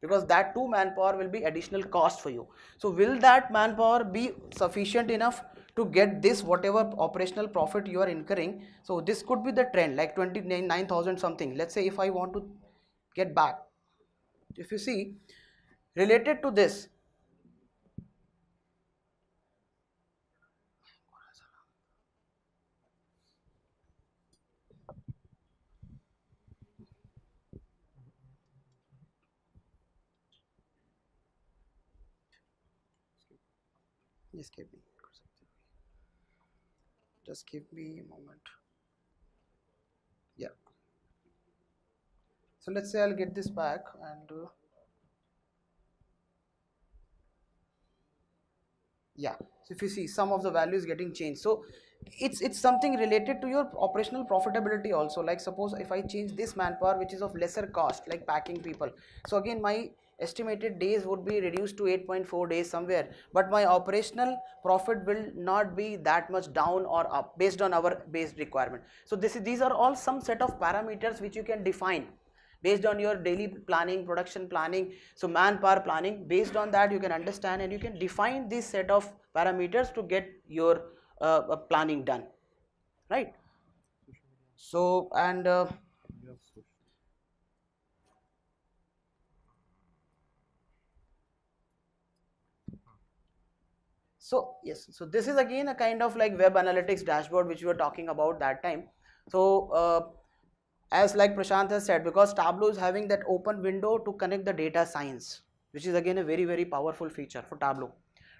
because that 2 manpower will be additional cost for you. So will that manpower be sufficient enough to get this whatever operational profit you are incurring? So this could be the trend, like 29,000 something. Let's say if I want to get back, if you see related to this, just give me a moment. Yeah, so let's say I'll get this back and yeah, so if you see some of the values getting changed, so it's something related to your operational profitability also. Like suppose if I change this manpower which is of lesser cost, like packing people, so again my estimated days would be reduced to 8.4 days somewhere, but my operational profit will not be that much down or up based on our base requirement. So these are all some set of parameters which you can define based on your daily planning, production planning, so manpower planning. Based on that you can understand and you can define this set of parameters to get your planning done, right? So and so yes, so this is again a kind of like web analytics dashboard which we were talking about that time. So as like Prashant has said, because Tableau is having that open window to connect the data science, which is again a very powerful feature for Tableau.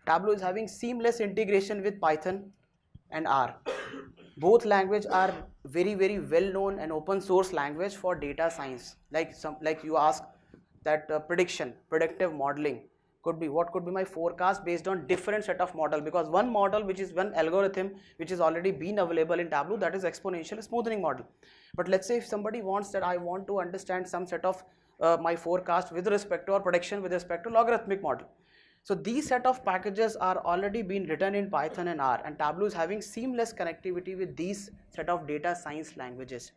Tableau is having seamless integration with Python and R. Both language are very well known and open source language for data science. Like you ask that predictive modeling could be, what could be my forecast based on different set of model, because one model which is one algorithm which is already been available in Tableau, that is exponential smoothing model. But let's say if somebody wants that I want to understand some set of my forecast with respect to, or prediction with respect to logarithmic model. So these set of packages are already been written in Python and R, and Tableau is having seamless connectivity with these set of data science languages.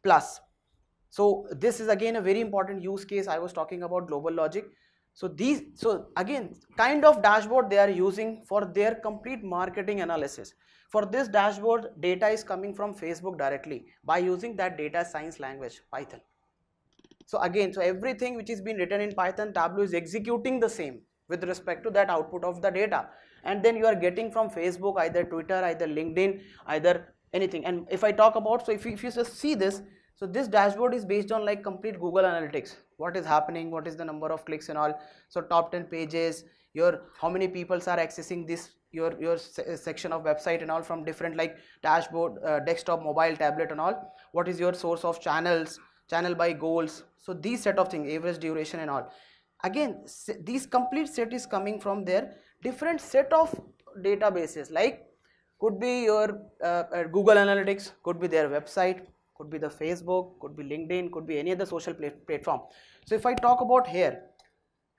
Plus, so this is again a very important use case. I was talking about global logic. So again, kind of dashboard they are using for their complete marketing analysis. For this dashboard, data is coming from Facebook directly by using that data science language, Python. So again, so everything which is being written in Python, Tableau is executing the same with respect to that output of the data, and then you are getting from Facebook, either Twitter, either LinkedIn, either anything. And if I talk about, so if you just see this, so this dashboard is based on like complete Google Analytics, what is happening, what is the number of clicks and all, so top 10 pages, your how many people are accessing this your section of website and all from different like dashboard, desktop, mobile, tablet and all, what is your source of channels, channel by goals, so these set of things, average duration and all. Again, these complete set is coming from their different set of databases, like could be your Google Analytics, could be their website, could be the Facebook, could be LinkedIn, could be any other social platform. So if I talk about here,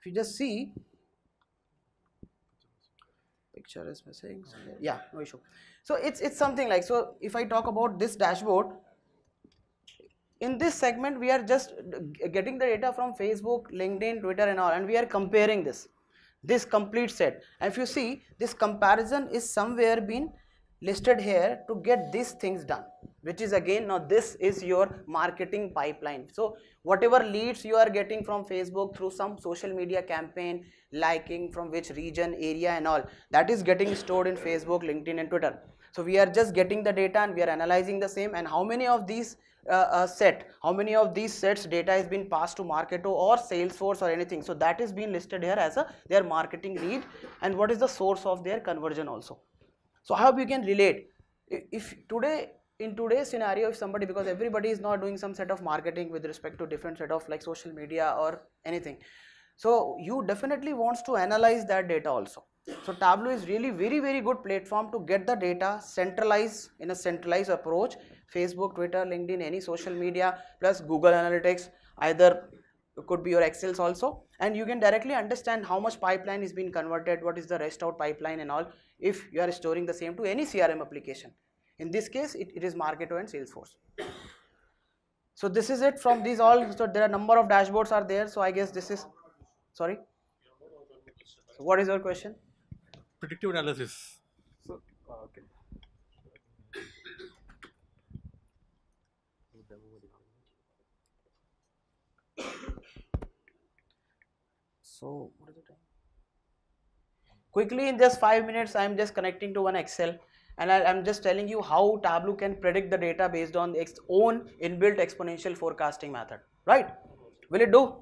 if you just see, picture is missing, yeah, no issue. So it's something like, so if I talk about this dashboard, in this segment we are just getting the data from Facebook, LinkedIn, Twitter and all, and we are comparing this complete set. And if you see, this comparison is somewhere been listed here to get these things done, which is again, now this is your marketing pipeline. So whatever leads you are getting from Facebook through some social media campaign, liking from which region, area and all, that is getting stored in Facebook, LinkedIn and Twitter. So we are just getting the data and we are analyzing the same, and how many of these how many of these sets data has been passed to Marketo or Salesforce or anything. So that is being listed here as their marketing lead, and what is the source of their conversion also. So I hope you can relate. If in today's scenario, if somebody, because everybody is not doing some set of marketing with respect to different set of like social media or anything, so you definitely wants to analyze that data also. So Tableau is really very good platform to get the data centralized in a centralized approach. Facebook, Twitter, LinkedIn, any social media, plus Google Analytics, either could be your Excels also, and you can directly understand how much pipeline is being converted, what is the rest out pipeline and all, if you are storing the same to any CRM application. In this case, it is Marketo and Salesforce. So this is it from these all. So there are number of dashboards are there. So I guess this is, sorry. So what is your question? Predictive analysis. So, okay. So what is the time? Quickly in just 5 minutes, I am just connecting to one Excel, and I'm just telling you how Tableau can predict the data based on its own inbuilt exponential forecasting method. Right? Will it do?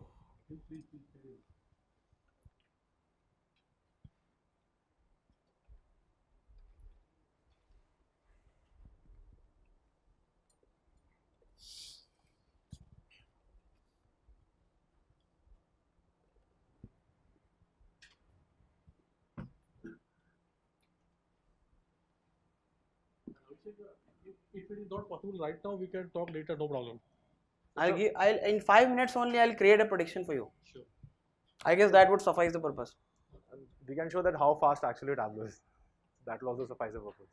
If it is not possible right now, we can talk later, no problem. I'll in 5 minutes only I'll create a prediction for you. Sure. I guess that would suffice the purpose. And we can show that how fast actually Tableau is. That will also suffice the purpose.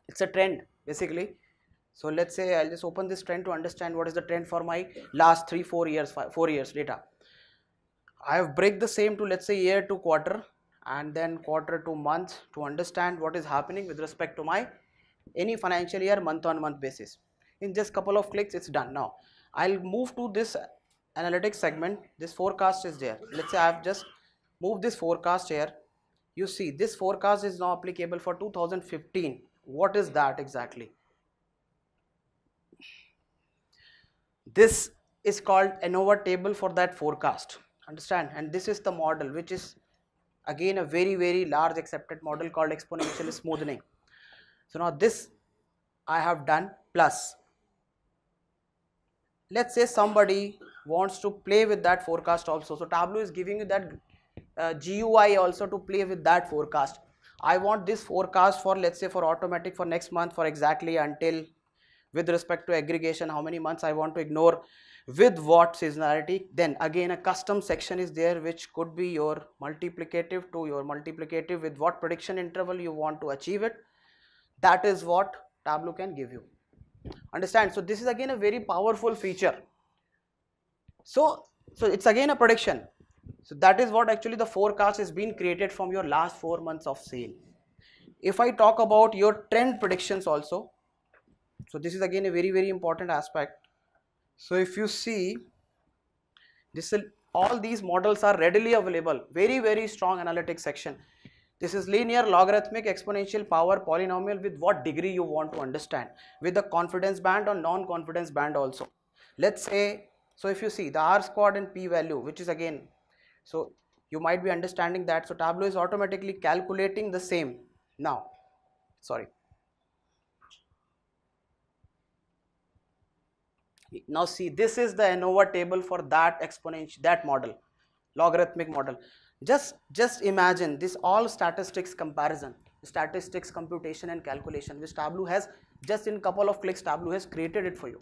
It's a trend basically. So let's say I'll just open this trend to understand what is the trend for my last 3-4 years, 4 years data. I have break the same to, let's say, year to quarter, and then quarter to month, to understand what is happening with respect to my any financial year month on month basis. In just couple of clicks it's done. Now I'll move to this analytics segment. This forecast is there. Let's say I've just moved this forecast here. You see this forecast is now applicable for 2015. What is that exactly? This is called ANOVA table for that forecast. Understand? And this is the model, which is again a very large accepted model called exponential smoothing. So now this I have done, plus let's say somebody wants to play with that forecast also. So Tableau is giving you that GUI also to play with that forecast. I want this forecast for, let's say, for automatic for next month, for exactly until, with respect to aggregation, how many months I want to ignore, with what seasonality. Then again a custom section is there, which could be your multiplicative to your multiplicative, with what prediction interval you want to achieve it. That is what Tableau can give you. Understand? So this is again a very powerful feature. So it's again a prediction. So that is what actually the forecast is being created from your last 4 months of sale. If I talk about your trend predictions also, so this is again a very important aspect. So if you see, this will, all these models are readily available. Very strong analytics section. This is linear, logarithmic, exponential, power, polynomial, with what degree you want to understand, with the confidence band or non-confidence band also. Let's say, so if you see the R squared and P value, which is again, so you might be understanding that. So Tableau is automatically calculating the same. Now, sorry. Now see, this is the ANOVA table for that exponential, that model, logarithmic model. Just imagine this all statistics comparison, statistics computation and calculation, which Tableau has just in couple of clicks. Tableau has created it for you.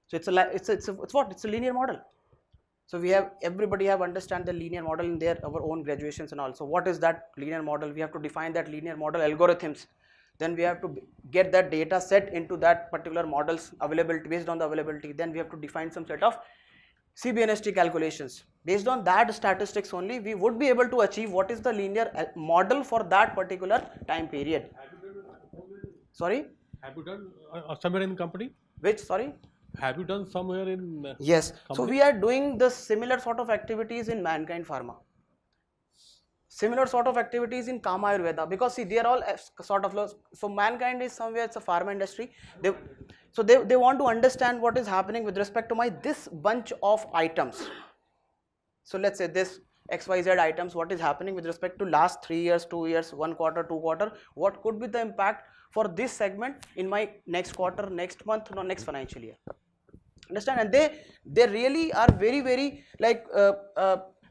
So it's a linear model. So we have, everybody have understand the linear model in their our own graduations and also. What is that linear model? We have to define that linear model algorithms. Then we have to get that data set into that particular models availability, based on the availability. Then we have to define some set of CBNST calculations. Based on that statistics only, we would be able to achieve what is the linear model for that particular time period. Sorry? Have you done somewhere in company? Which, sorry? Have you done somewhere in yes company? So we are doing the similar sort of activities in Mankind Pharma, similar sort of activities in Kama Ayurveda, because see, they are all sort of, so Mankind is somewhere, it's a pharma industry. They want to understand what is happening with respect to my this bunch of items. So let's say this XYZ items, what is happening with respect to last 3 years, 2 years, 1 quarter, 2 quarter, what could be the impact for this segment in my next quarter, next month, or next financial year. Understand? And they really are very like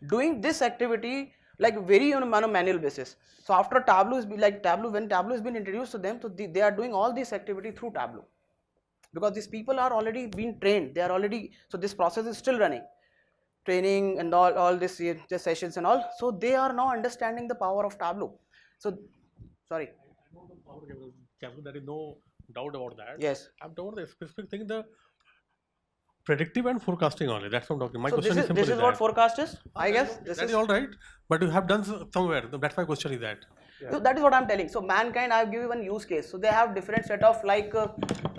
doing this activity like very on a manual basis. So after Tableau is like Tableau, when Tableau has been introduced to them, so they are doing all this activity through Tableau, because these people are already been trained, they are already, so this process is still running, training and all this the sessions and all, so they are now understanding the power of Tableau. So sorry. There is no doubt about that. Yes. I'm talking about the specific thing, the predictive and forecasting only. That's what I'm talking. My So question is simple. this is what forecast is, I guess. This That is is all right, but you have done somewhere. That's my question is that. So that is what I'm telling. So mankind, I have given one use case. So they have different set of like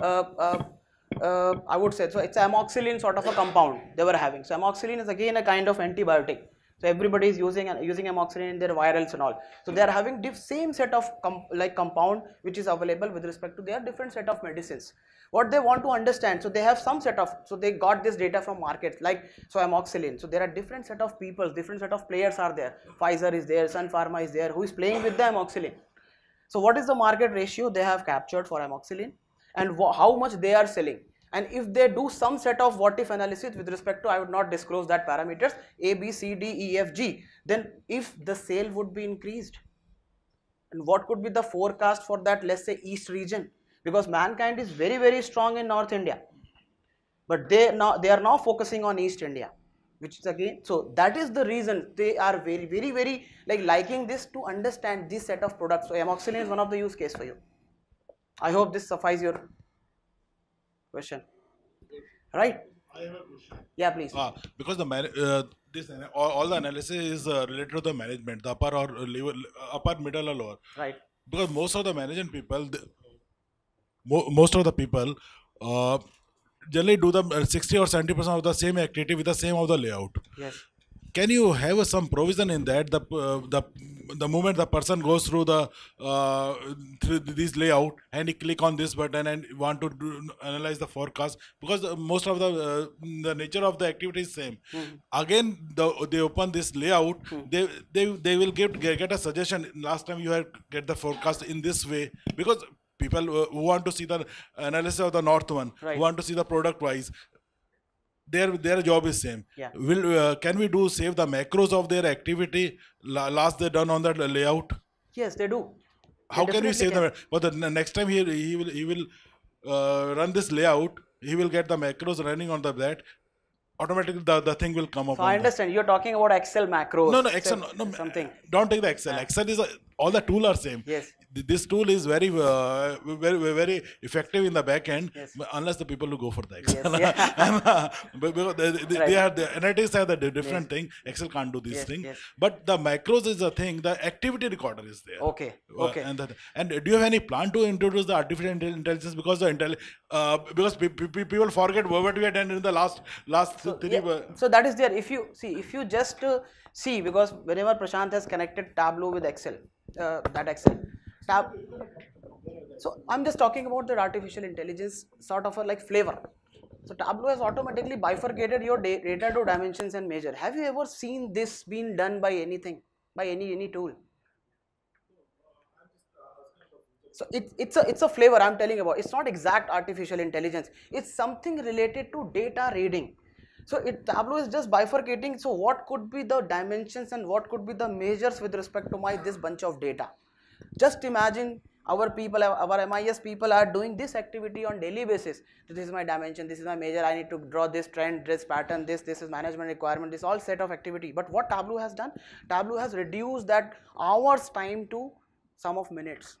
I would say, so it's amoxicillin sort of a compound they were having. So amoxicillin is again a kind of antibiotic. So everybody is using amoxicillin in their virals and all. So they are having same set of compound which is available with respect to their different set of medicines. What they want to understand, so they have some set of, so they got this data from markets like, so amoxicillin. So there are different set of people, different set of players are there. Pfizer is there, Sun Pharma is there, who is playing with the amoxicillin. So what is the market ratio they have captured for amoxicillin, and how much they are selling? And if they do some set of what if analysis with respect to, I would not disclose that parameters, A, B, C, D, E, F, G, then if the sale would be increased, and what could be the forecast for that, let's say East region, because mankind is very, very strong in North India, but they are now focusing on East India, which is again, so that is the reason they are very, very, very liking this to understand this set of products. So amoxicillin is one of the use case for you. I hope this suffices your question, right? I have a question. Yeah, please. Because all the analysis is related to the management, the upper or upper, middle or lower. Right. Because most of the management people, most of the people generally do the 60 or 70% of the same activity with the same of the layout. Yes. Can you have some provision in that the moment the person goes through through this layout and he click on this button and want to analyze the forecast, because most of the nature of the activity is same. Again, they open this layout, they will get a suggestion. Last time you had get the forecast in this way, because people who want to see the analysis of the north one, Right. who want to see the product wise, their job is same. Yeah. Can we save the macros of their activity last they done on that layout? Yes, they do. How They can we definitely save them? But the next time he will run this layout, he will get the macros running on that. Automatically the thing will come up. So I understand you're talking about Excel macros. No, Excel, no, something. Don't take the Excel. Excel is all the tools are same. Yes. This tool is very effective in the back end, Yes. unless the people who go for the Excel. Yes, yeah. Because they Right. are the analytics are the different thing. Excel can't do this Yes, thing. yes. But the macros is the thing. The activity recorder is there. Okay. Okay. And do you have any plan to introduce the artificial intelligence, because because people forget what we had done in the last three. Yeah, so that is there. If you just see, because whenever Prashant has connected Tableau with Excel, that Excel so I'm just talking about the artificial intelligence sort of a flavor. So Tableau has automatically bifurcated your data to dimensions and measure. Have you ever seen this being done by anything, by any tool? So it's a flavor I'm telling about. It's not exact artificial intelligence. It's something related to data reading. So Tableau is just bifurcating. So what could be the dimensions and what could be the measures with respect to this bunch of data? Just imagine our MIS people are doing this activity on daily basis. So this is my dimension, this is my measure, I need to draw this trend, this pattern, this is management requirement, this all set of activity. But what Tableau has done? Tableau has reduced that hours time to sum of minutes.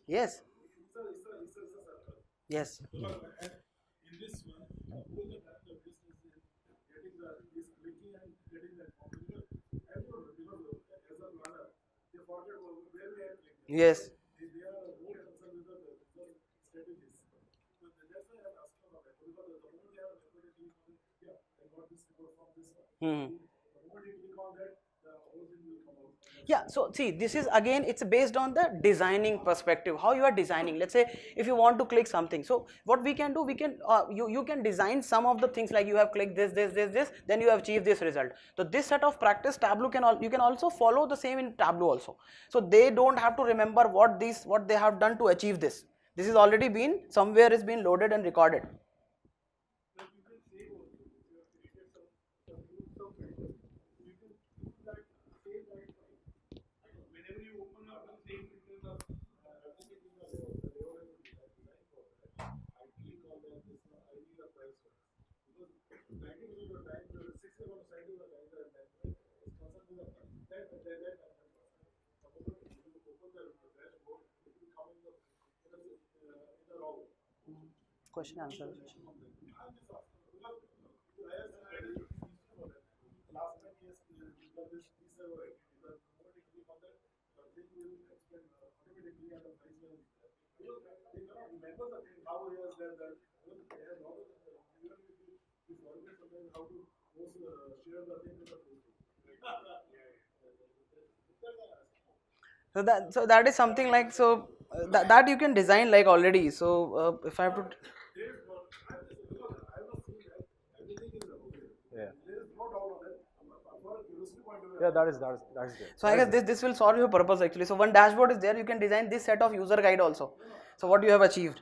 Yes. Yes. Yes. Yeah, so see, this is again, it's based on the designing perspective, how you are designing. Let's say if you want to click something, so what we can do, we can you can design some of the things, like you have clicked this, then you have achieved this result. So this set of practice Tableau you can also follow the same in Tableau also. So they don't have to remember what they have done to achieve this. This is already been somewhere is been loaded and recorded. Question answer. So that is something like, so that you can design like already. So if I have to, Yeah. Yeah, that is there. so I guess this will solve your purpose actually. So one dashboard is there, you can design this set of user guide also. So what you have achieved.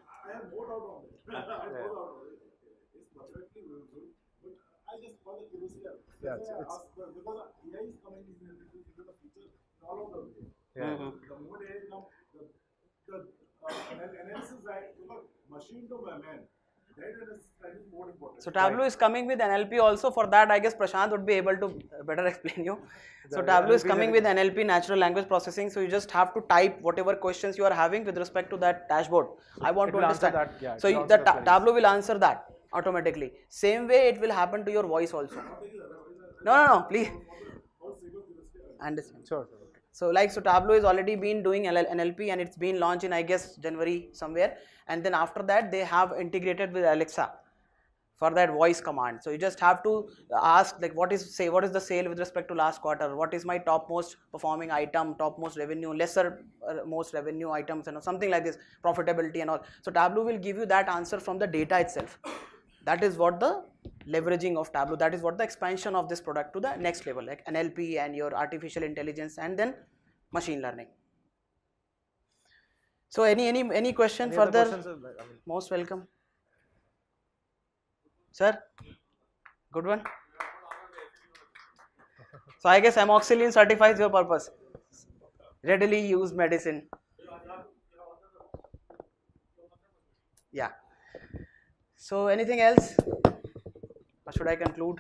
Yeah, yeah. So Tableau is coming with NLP also. For that, I guess Prashant would be able to better explain you. So Tableau is coming with NLP, natural language processing. So you just have to type whatever questions you are having with respect to that dashboard. I want to understand. So the Tableau will answer that automatically. Same way it will happen to your voice also. No, please. Understand. Sure. So Tableau is already been doing NLP and it's been launched in, I guess, January somewhere. And then after that they have integrated with Alexa for that voice command. So you just have to ask like what is the sale with respect to last quarter, what is my top most performing item, top most revenue, lesser most revenue items, and something like this, profitability and all. So Tableau will give you that answer from the data itself. That is what the leveraging of Tableau, that is what the expansion of this product to the next level, like NLP and your artificial intelligence and then machine learning. So any question further? Most welcome. Sir, good one. So I guess amoxicillin certifies your purpose. Readily used medicine. Yeah. So anything else? Or should I conclude?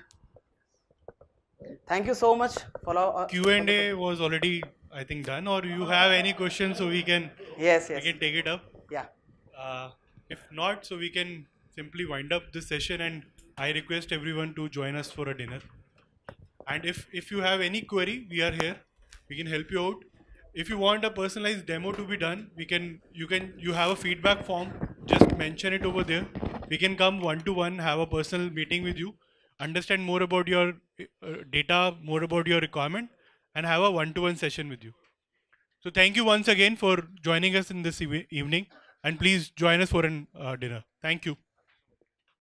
Thank you so much for Q&A was already, I think, done. Or you have any questions, so we can yes we can take it up. Yeah. If not, so we can simply wind up this session, and I request everyone to join us for a dinner. And if you have any query, we are here. We can help you out. If you want a personalized demo to be done, you have a feedback form. Just mention it over there. We can come one-to-one, have a personal meeting with you, understand more about your data, more about your requirement, and have a one-to-one session with you. So thank you once again for joining us in this evening, and please join us for a dinner. Thank you.